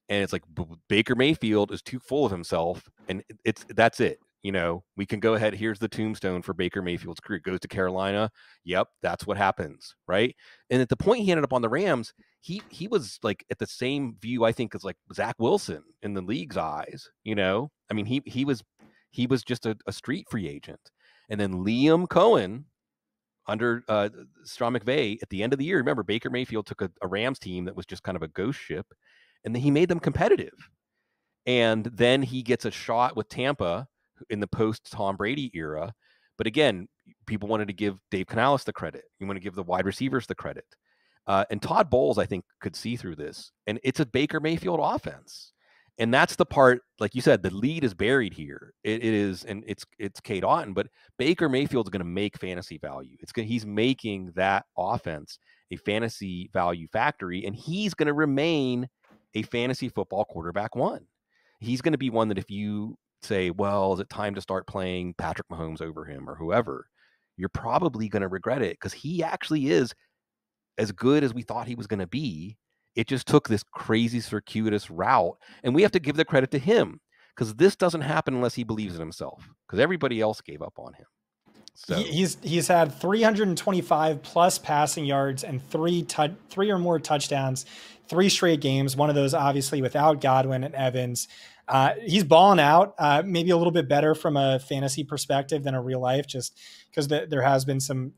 And it's like Baker Mayfield is too full of himself, and that's it. You know, we can go ahead. Here's the tombstone for Baker Mayfield's career. Goes to Carolina. Yep, that's what happens, right? And at the point he ended up on the Rams, he was like at the same view, I think, as like Zach Wilson in the league's eyes. You know, I mean, he was just a street free agent. And then Liam Cohen under Sean McVay at the end of the year. Remember, Baker Mayfield took a Rams team that was just kind of a ghost ship, and then he made them competitive. And then he gets a shot with Tampa in the post Tom Brady era. But again, people wanted to give Dave Canales the credit. You want to give the wide receivers the credit. And Todd Bowles, I think, could see through this. And it's a Baker Mayfield offense. And that's the part, like you said, the lead is buried here. It is, and it's Kate Otten, but Baker Mayfield's going to make fantasy value. He's making that offense a fantasy value factory, and he's going to remain a fantasy football quarterback one. He's going to be one that if you say, well, is it time to start playing Patrick Mahomes over him or whoever, you're probably going to regret it because he actually is as good as we thought he was going to be. It just took this crazy circuitous route, and we have to give the credit to him because this doesn't happen unless he believes in himself, because everybody else gave up on him. So he's had 325 plus passing yards and three or more touchdowns, 3 straight games. One of those obviously without Godwin and Evans. He's balling out, maybe a little bit better from a fantasy perspective than a real life, just because there has been some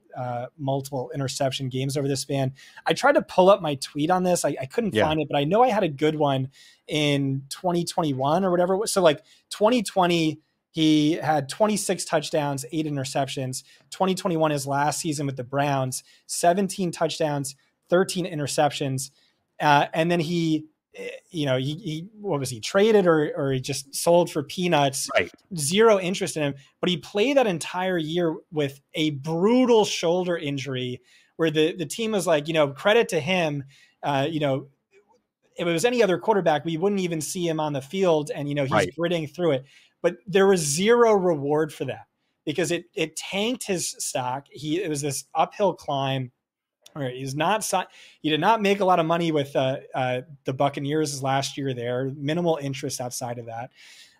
multiple interception games over this span. I tried to pull up my tweet on this. I couldn't find it, but I know I had a good one in 2021 or whatever it was. So like 2020, he had 26 touchdowns, 8 interceptions. 2021, his last season with the Browns, 17 touchdowns, 13 interceptions. And then he what was he, traded or he just sold for peanuts, right. Zero interest in him, but he played that entire year with a brutal shoulder injury where the team was like, credit to him, if it was any other quarterback, we wouldn't even see him on the field, and he's gritting through it, but there was zero reward for that because it tanked his stock. It was this uphill climb. He did not make a lot of money with the Buccaneers last year there, minimal interest outside of that.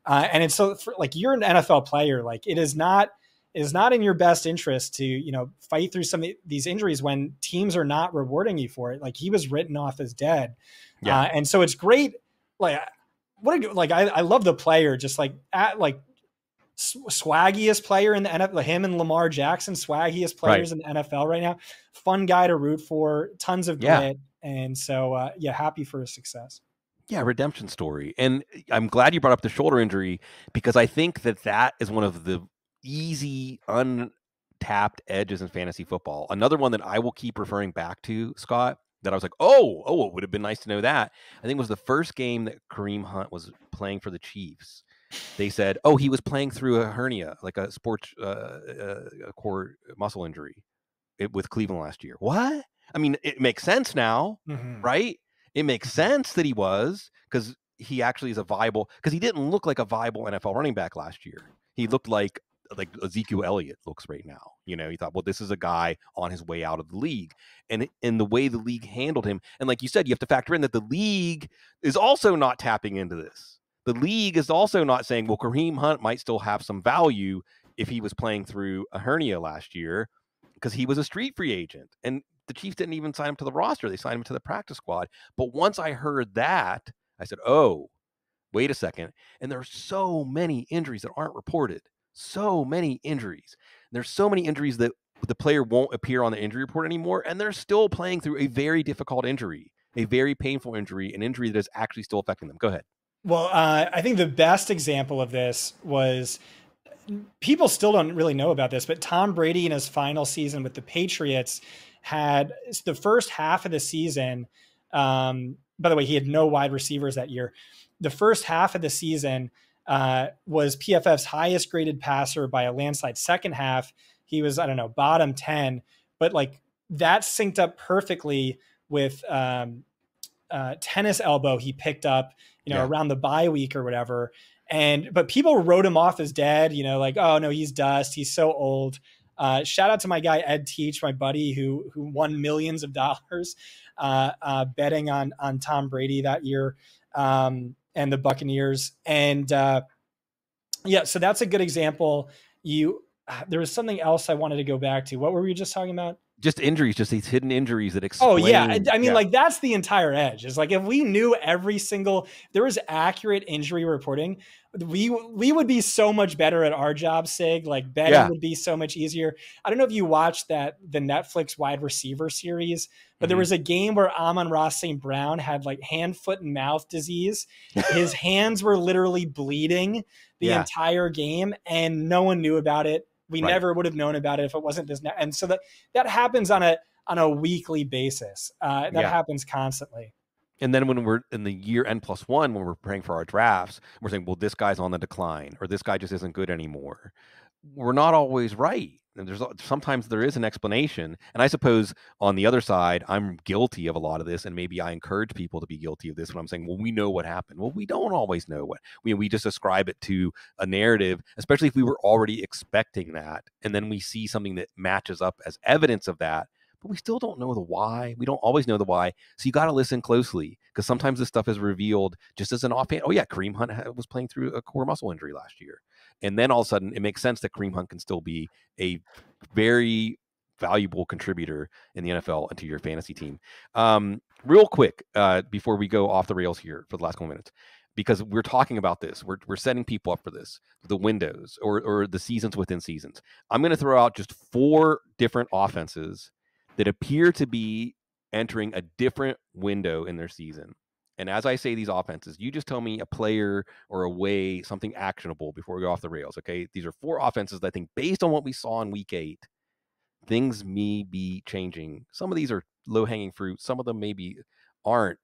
And it's so you're an NFL player, like it is not in your best interest to, fight through some of these injuries when teams are not rewarding you for it. Like he was written off as dead. Yeah. And so it's great. I love the player, just swaggiest player in the NFL, him and Lamar Jackson, swaggiest players in the NFL right now. Fun guy to root for, tons of grit. And so, happy for his success. Yeah, redemption story. And I'm glad you brought up the shoulder injury because I think that is one of the easy, untapped edges in fantasy football. Another one that I will keep referring back to, Scott, that I was like, it would have been nice to know that. I think it was the first game that Kareem Hunt was playing for the Chiefs. They said, he was playing through a hernia, like a sports core muscle injury with Cleveland last year. What? I mean, it makes sense now, right? It makes sense that he was, because he actually is because he didn't look like a viable NFL running back last year. He looked like Ezekiel Elliott looks right now. You thought, well, this is a guy on his way out of the league. And in the way the league handled him, and like you said, you have to factor in that the league is also not tapping into this. The league is also not saying, well, Kareem Hunt might still have some value if he was playing through a hernia last year because he was a street free agent. And the Chiefs didn't even sign him to the roster. They signed him to the practice squad. But once I heard that, I said, wait a second. And there are so many injuries that aren't reported. So many injuries. There's so many injuries that the player won't appear on the injury report anymore. And they're still playing through a very difficult injury, a very painful injury, an injury that is actually still affecting them. Go ahead. Well, I think the best example of this was, people still don't really know about this, but Tom Brady in his final season with the Patriots had the first half of the season. By the way, he had no wide receivers that year. The first half of the season was PFF's highest graded passer by a landslide. Second half, he was, bottom 10, but that synced up perfectly with tennis elbow he picked up, around the bye week or whatever. But people wrote him off as dead, oh no, he's dust. He's so old. Shout out to my guy, Ed Teach, my buddy who won millions of dollars betting on Tom Brady that year and the Buccaneers. And Yeah, so that's a good example. There was something else I wanted to go back to. What were we just talking about? Just injuries, just these hidden injuries that Oh yeah, explain. I mean, like that's the entire edge. Is like if we knew every single, there was accurate injury reporting, we would be so much better at our job, Sig. Like betting Yeah. would be so much easier. I don't know if you watched the Netflix wide receiver series, but there Mhm. was a game where Amon-Ra St. Brown had like hand, foot, and mouth disease. His hands were literally bleeding the Yeah. entire game, and no one knew about it. We Right. never would have known about it if it wasn't this. And so that happens on a weekly basis. That Yeah. happens constantly. And then when we're in the year N+1, when we're praying for our drafts, we're saying, well, this guy's on the decline, or this guy just isn't good anymore. We're not always right. And sometimes there is an explanation. And I suppose on the other side, I'm guilty of a lot of this, and maybe I encourage people to be guilty of this when I'm saying, well, we know what happened. Well, we don't always know what we just ascribe it to a narrative, especially if we were already expecting that, and then we see something that matches up as evidence of that. But we still don't know the why. We don't always know the why. So you got to listen closely, because sometimes this stuff is revealed just as an offhand. Oh yeah, Kareem Hunt was playing through a core muscle injury last year. And then all of a sudden it makes sense that Kareem Hunt can still be a very valuable contributor in the NFL and to your fantasy team. Real quick, before we go off the rails here for the last couple minutes, because we're talking about this, we're setting people up for this, the windows or the seasons within seasons. I'm going to throw out just 4 different offenses that appear to be entering a different window in their season. And as I say these offenses, you just tell me a player or a way, something actionable before we go off the rails, okay? These are 4 offenses that I think, based on what we saw in week 8, things may be changing. Some of these are low-hanging fruit. Some of them maybe aren't.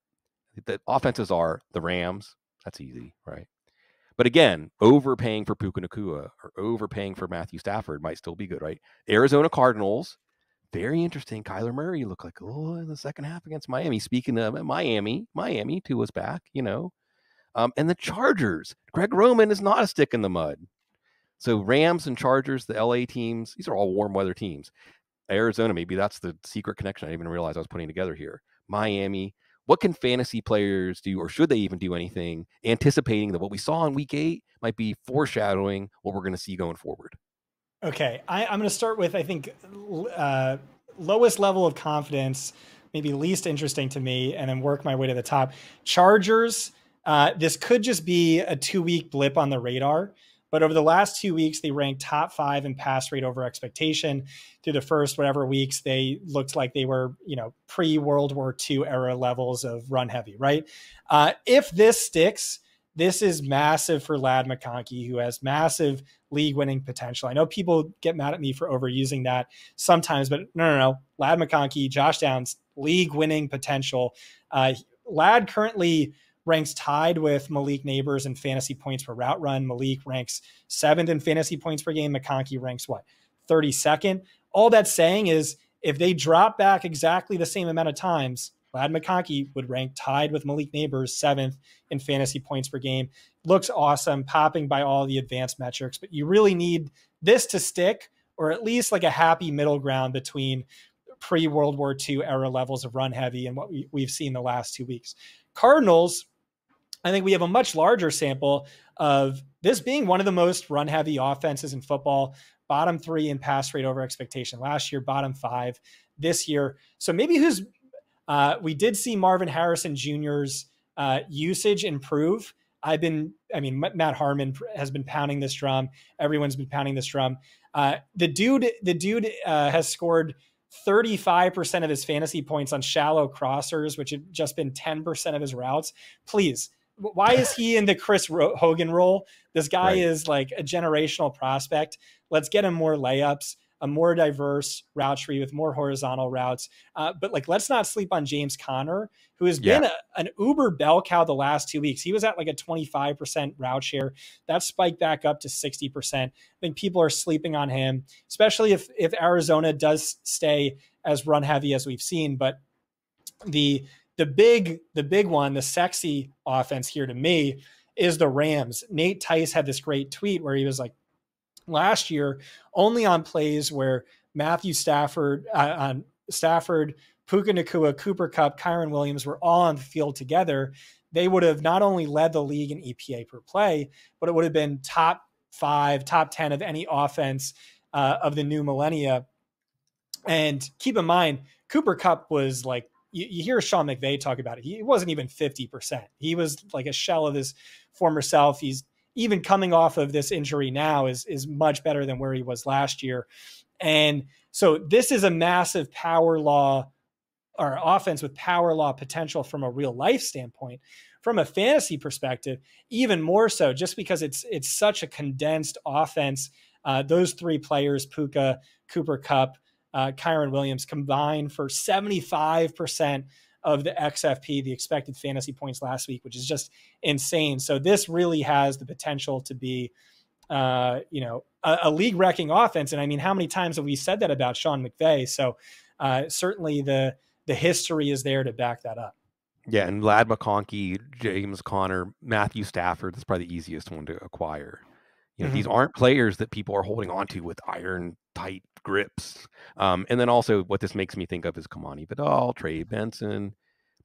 The offenses are the Rams. That's easy, right? But again, overpaying for Puka Nacua or overpaying for Matthew Stafford might still be good, right? Arizona Cardinals, very interesting. Kyler Murray looked like, oh, in the second half against Miami. Speaking of Miami, Tua's back, and the Chargers. Greg Roman is not a stick in the mud. So Rams and Chargers, the LA teams, these are all warm weather teams. Arizona, maybe that's the secret connection I didn't even realize I was putting together here. Miami. What can fantasy players do, or should they even do anything, anticipating that what we saw in week 8 might be foreshadowing what we're going to see going forward? Okay, I'm going to start with, I think, lowest level of confidence, maybe least interesting to me, and then work my way to the top. Chargers, this could just be a 2-week blip on the radar, but over the last 2 weeks, they ranked top 5 in pass rate over expectation. Through the first whatever weeks, they looked like they were, pre-World War II era levels of run heavy, right? If this sticks, this is massive for Ladd McConkey, who has massive league-winning potential. I know people get mad at me for overusing that sometimes, but no. Ladd McConkey, Josh Downs, league-winning potential. Ladd currently ranks tied with Malik Neighbors in fantasy points per route run. Malik ranks 7th in fantasy points per game. McConkey ranks 32nd. All that's saying is if they drop back exactly the same amount of times, Ladd McConkey would rank tied with Malik Neighbors 7th in fantasy points per game. Looks awesome, popping by all the advanced metrics, but you really need this to stick, or at least like a happy middle ground between pre-World War II era levels of run heavy and what we've seen the last 2 weeks. Cardinals, I think we have a much larger sample of this being one of the most run heavy offenses in football. Bottom 3 in pass rate over expectation last year, bottom 5 this year. So maybe we did see Marvin Harrison Jr.'s usage improve. Matt Harmon has been pounding this drum. Everyone's been pounding this drum. The dude has scored 35% of his fantasy points on shallow crossers, which had just been 10% of his routes. Please, why is he in the Chris Hogan role? This guy is like a generational prospect. Let's get him more layups, a more diverse route tree with more horizontal routes. But let's not sleep on James Conner, who has been an uber bell cow the last 2 weeks. He was at like a 25% route share. That spiked back up to 60%. I think people are sleeping on him, especially if Arizona does stay as run heavy as we've seen. But the big one, the sexy offense here to me is the Rams. Nate Tice had this great tweet where he was like, last year, only on plays where Matthew Stafford, Puka Nacua, Cooper Kupp, Kyron Williams were all on the field together, they would have not only led the league in EPA per play, but it would have been top 5, top 10 of any offense of the new millennia. And keep in mind, Cooper Kupp was like, you hear Sean McVay talk about it. He wasn't even 50%. He was like a shell of his former self. He's even coming off of this injury now is much better than where he was last year. And so this is a massive power law or offense with power law potential from a real life standpoint. From a fantasy perspective, even more so, just because it's such a condensed offense. Those 3 players, Puka, Cooper Kupp, Kyron Williams, combined for 75% of the XFP, the expected fantasy points last week, which is just insane. So this really has the potential to be, a league-wrecking offense. And I mean, how many times have we said that about Sean McVay? So certainly the history is there to back that up. Yeah, and Lad McConkey, James Conner, Matthew Stafford, that's probably the easiest one to acquire. These aren't players that people are holding on to with iron tight grips. And then also what this makes me think of is Kamani Vidal, Trey Benson,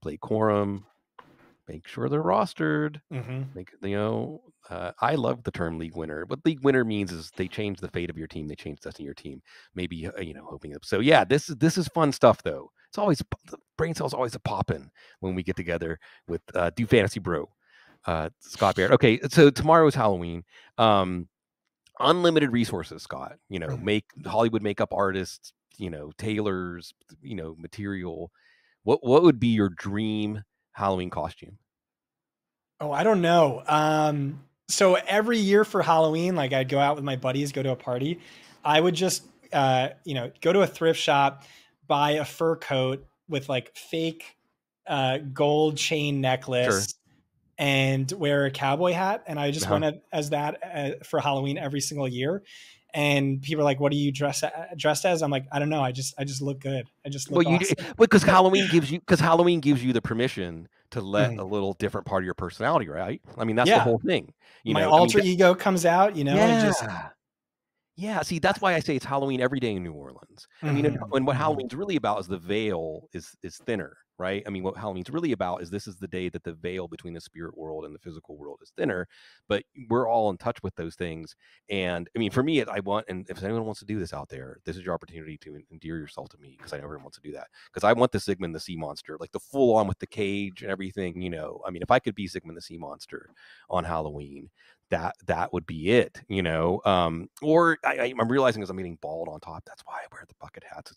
Blake Corum. Make sure they're rostered. I love the term league winner. What league winner means is they change the fate of your team. They change the destiny of your team. Maybe, hoping. So yeah, this is fun stuff though. It's always, the brain cells always a poppin' when we get together with Do Fantasy Bro, Scott Barrett. Okay, so tomorrow is Halloween. Unlimited resources, Scott. Make Hollywood makeup artists, tailors, material. What would be your dream Halloween costume? Oh, I don't know. So every year for Halloween, like I'd go out with my buddies, go to a party. I would just, go to a thrift shop, buy a fur coat with like fake gold chain necklace. Sure. And wear a cowboy hat. And I just went as that for Halloween every single year. And people are like, "What are you dressed as?" I'm like, "I don't know. I just look good. I just look awesome." Because Halloween gives you the permission to let a little different part of your personality, right? I mean, that's the whole thing. My alter ego comes out. Yeah, see, that's why I say it's Halloween every day in New Orleans. I mean, and what Halloween's really about is the veil is thinner, right? I mean, what Halloween's really about is this is the day that the veil between the spirit world and the physical world is thinner, but we're all in touch with those things. And I mean, for me, and if anyone wants to do this out there, this is your opportunity to endear yourself to me, because I know everyone wants to do that. Because I want the Sigmund the Sea Monster, like the full on with the cage and everything, I mean, if I could be Sigmund the Sea Monster on Halloween, that would be it, or I'm realizing as I'm getting bald on top, that's why I wear the bucket hats.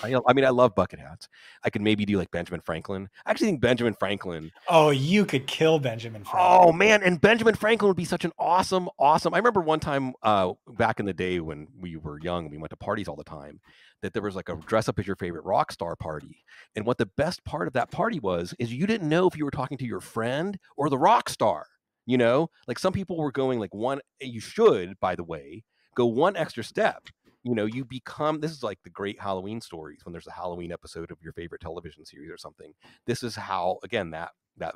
I love bucket hats. I could maybe do like Benjamin Franklin. I actually think Benjamin Franklin. Oh, you could kill Benjamin Franklin. Oh man, and Benjamin Franklin would be such an awesome. I remember one time back in the day when we were young and we went to parties all the time, that there was like a dress up as your favorite rock star party. And what the best part of that party is you didn't know if you were talking to your friend or the rock star. Like some people were going like you should, by the way, go one extra step. You become, this is like the great Halloween stories when there's a Halloween episode of your favorite television series or something. This is how, again, that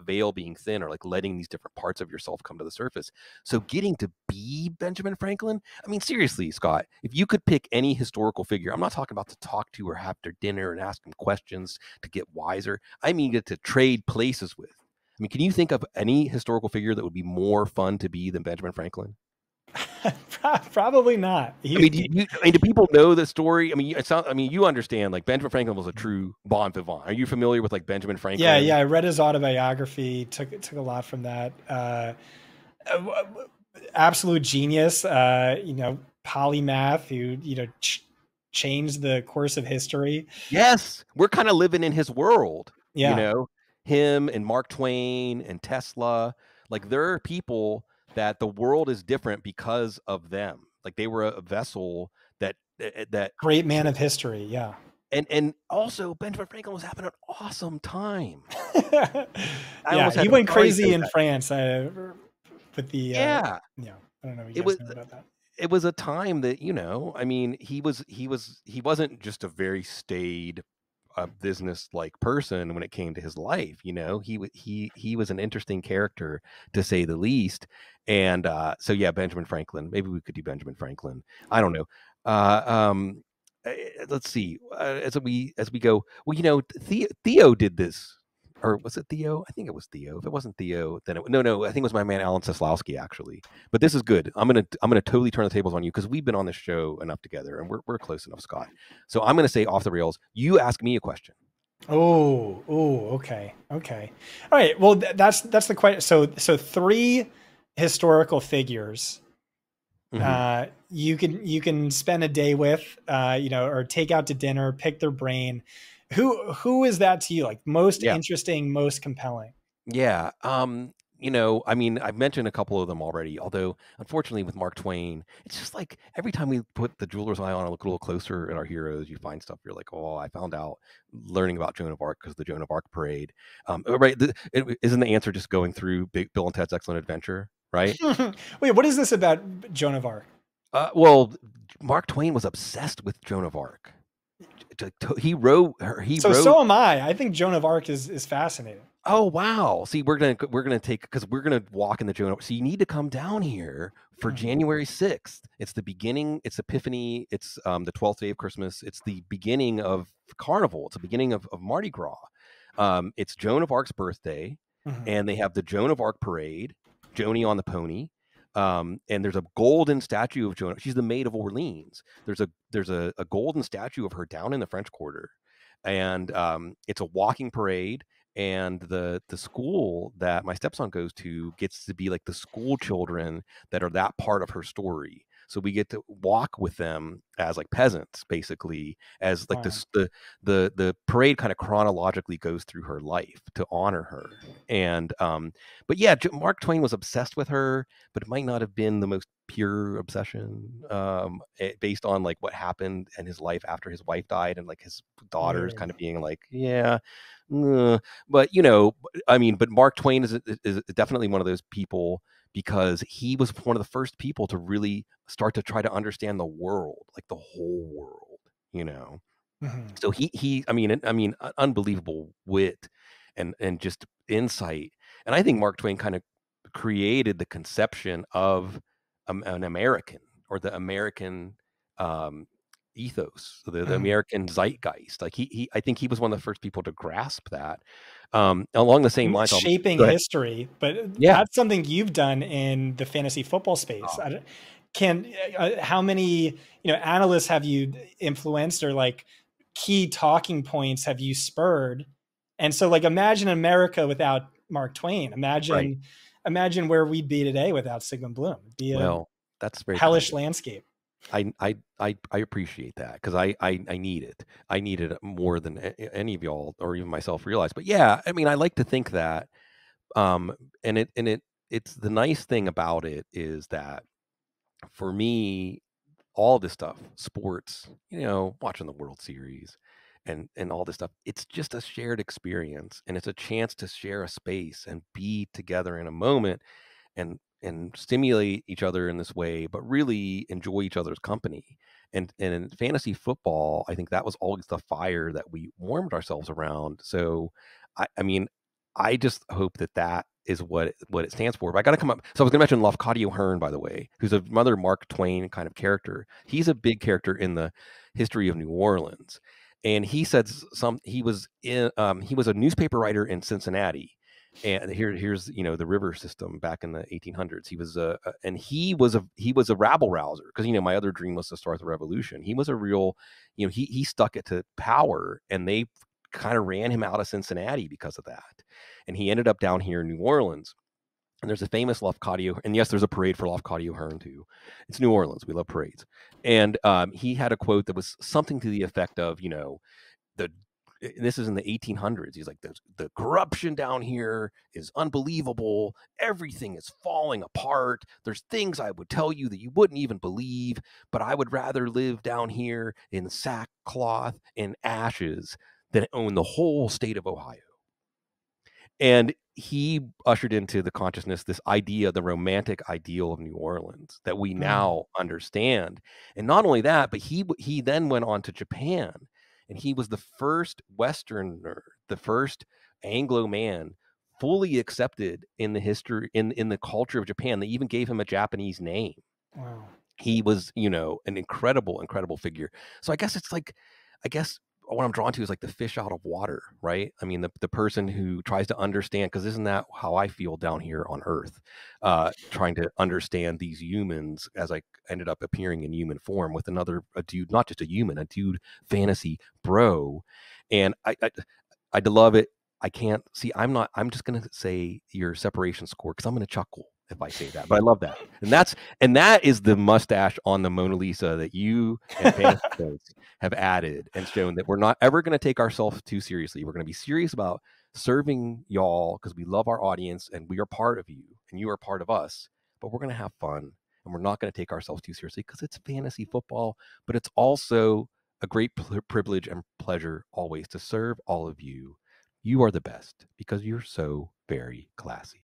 veil being thin, or like letting these different parts of yourself come to the surface. So getting to be Benjamin Franklin, I mean, seriously, Scott, if you could pick any historical figure, I'm not talking about to talk to or have their dinner and ask them questions to get wiser. I mean, get to trade places with. I mean, can you think of any historical figure that would be more fun to be than Benjamin Franklin? Probably not. Do people know the story? I mean, you understand, like Benjamin Franklin was a true bon vivant. Are you familiar with like Benjamin Franklin? Yeah. I read his autobiography. Took a lot from that. Absolute genius. Polymath who changed the course of history. Yes, we're kind of living in his world. Yeah. Him and Mark Twain and Tesla, like there are people that the world is different because of them. Like they were a vessel that great man of history. Yeah. And also Benjamin Franklin was having an awesome time. He went crazy in France with the I don't know if you guys know about that. It was a time that, I mean, he wasn't just a very staid business like person when it came to his life. He was an interesting character, to say the least. And so yeah, Benjamin Franklin, maybe we could do Benjamin Franklin. I don't know. Let's see, as we go, well, Theo did this or was it Theo? I think it was Theo. If it wasn't Theo, then no. I think it was my man Alan Seslowski actually. But this is good. I'm gonna totally turn the tables on you because we've been on this show enough together and we're close enough, Scott. So I'm gonna say off the rails. You ask me a question. Okay. All right. Well, that's the question. So three historical figures Mm-hmm. you can spend a day with, or take out to dinner, pick their brain. Who is that to you? Like most Yeah. interesting, most compelling? Yeah. I mean, I've mentioned a couple of them already, although unfortunately with Mark Twain, it's just like every time we put the jeweler's eye on and look a little closer at our heroes, you find stuff you're like, oh, I found out learning about Joan of Arc because the Joan of Arc parade. Right. Isn't the answer just going through Bill and Ted's Excellent Adventure? Right. Wait, what is this about Joan of Arc? Well, Mark Twain was obsessed with Joan of Arc. He wrote her. So am I. I think Joan of Arc is fascinating. Oh wow! See, we're gonna take because we're gonna walk in the Joan. So you need to come down here for Mhm. January 6th. It's the beginning. It's Epiphany. It's the 12th day of Christmas. It's the beginning of Carnival. It's the beginning of Mardi Gras. It's Joan of Arc's birthday, Mhm. and they have the Joan of Arc parade. Joni on the pony. And there's a golden statue of Joan. She's the Maid of Orleans. There's a golden statue of her down in the French Quarter, and it's a walking parade. And the school that my stepson goes to gets to be like the school children that are that part of her story. So we get to walk with them as like peasants, basically, as like Wow. the parade kind of chronologically goes through her life to honor her. And but yeah, Mark Twain was obsessed with her, but it might not have been the most pure obsession, based on like what happened in his life after his wife died and like his daughters kind of Weird. being like, yeah. But I mean, but Mark Twain is definitely one of those people because he was one of the first people to really start to try to understand the world, like the whole world, you know. Mhm. So I mean, unbelievable wit and just insight. And I think Mark Twain kind of created the conception of an American or the American um, ethos, the Mhm. American zeitgeist. Like I think he was one of the first people to grasp that. Along the same lines, Shaping go ahead. history, but Yeah. that's something you've done in the fantasy football space. Oh, Can how many analysts have you influenced, or like key talking points have you spurred? And so, like, imagine America without Mark Twain. right. Imagine where we'd be today without Sigmund Bloom. It'd be a Well, that's very kind hellish of you. landscape. I appreciate that because I need it. I need it more than any of y'all or even myself realize. But yeah, I mean, I like to think that, um, it's the nice thing about it is that for me, all this stuff, sports, watching the World Series and all this stuff, it's just a shared experience and it's a chance to share a space and be together in a moment and stimulate each other in this way, but really enjoy each other's company. And in fantasy football, I think that was always the fire that we warmed ourselves around. So, I mean, I just hope that that is what it stands for. But I got to come up. So I was going to mention Lafcadio Hearn, by the way, who's a mother Mark Twain kind of character. He's a big character in the history of New Orleans, and he said he was a newspaper writer in Cincinnati, and here's the river system back in the 1800s. He was a rabble rouser because my other dream was to start the revolution. He was a real, he stuck it to power, and they kind of ran him out of Cincinnati because of that, and he ended up down here in New Orleans. And there's a famous Lafcadio, and yes, there's a parade for Lafcadio Hearn too. It's New Orleans. We love parades. And he had a quote that was something to the effect of, the this is in the 1800s. He's like, the corruption down here is unbelievable. Everything is falling apart. There's things I would tell you that you wouldn't even believe, but I would rather live down here in sackcloth and ashes than own the whole state of Ohio. And he ushered into the consciousness this idea, the romantic ideal of New Orleans that we Mm. now understand. And not only that, but he then went on to Japan, and he was the first Westerner, the first Anglo man fully accepted in the history in the culture of Japan. They even gave him a Japanese name. Wow. He was, an incredible, incredible figure. So I guess it's like, I guess what I'm drawn to is like the fish out of water, right? I mean, the person who tries to understand, because isn't that how I feel down here on Earth, trying to understand these humans as I ended up appearing in human form with a dude, not just a human, a dude fantasy bro. And I love it. I can't see. I'm just gonna say your separation score because I'm gonna chuckle if I say that. But I love that, and that is the mustache on the Mona Lisa that you and fantasy folks have added and shown that we're not ever gonna take ourselves too seriously. We're gonna be serious about serving y'all because we love our audience and we are part of you and you are part of us. But we're gonna have fun and we're not gonna take ourselves too seriously because it's fantasy football. But it's also a great privilege and pleasure always to serve all of you. You are the best because you're so very classy.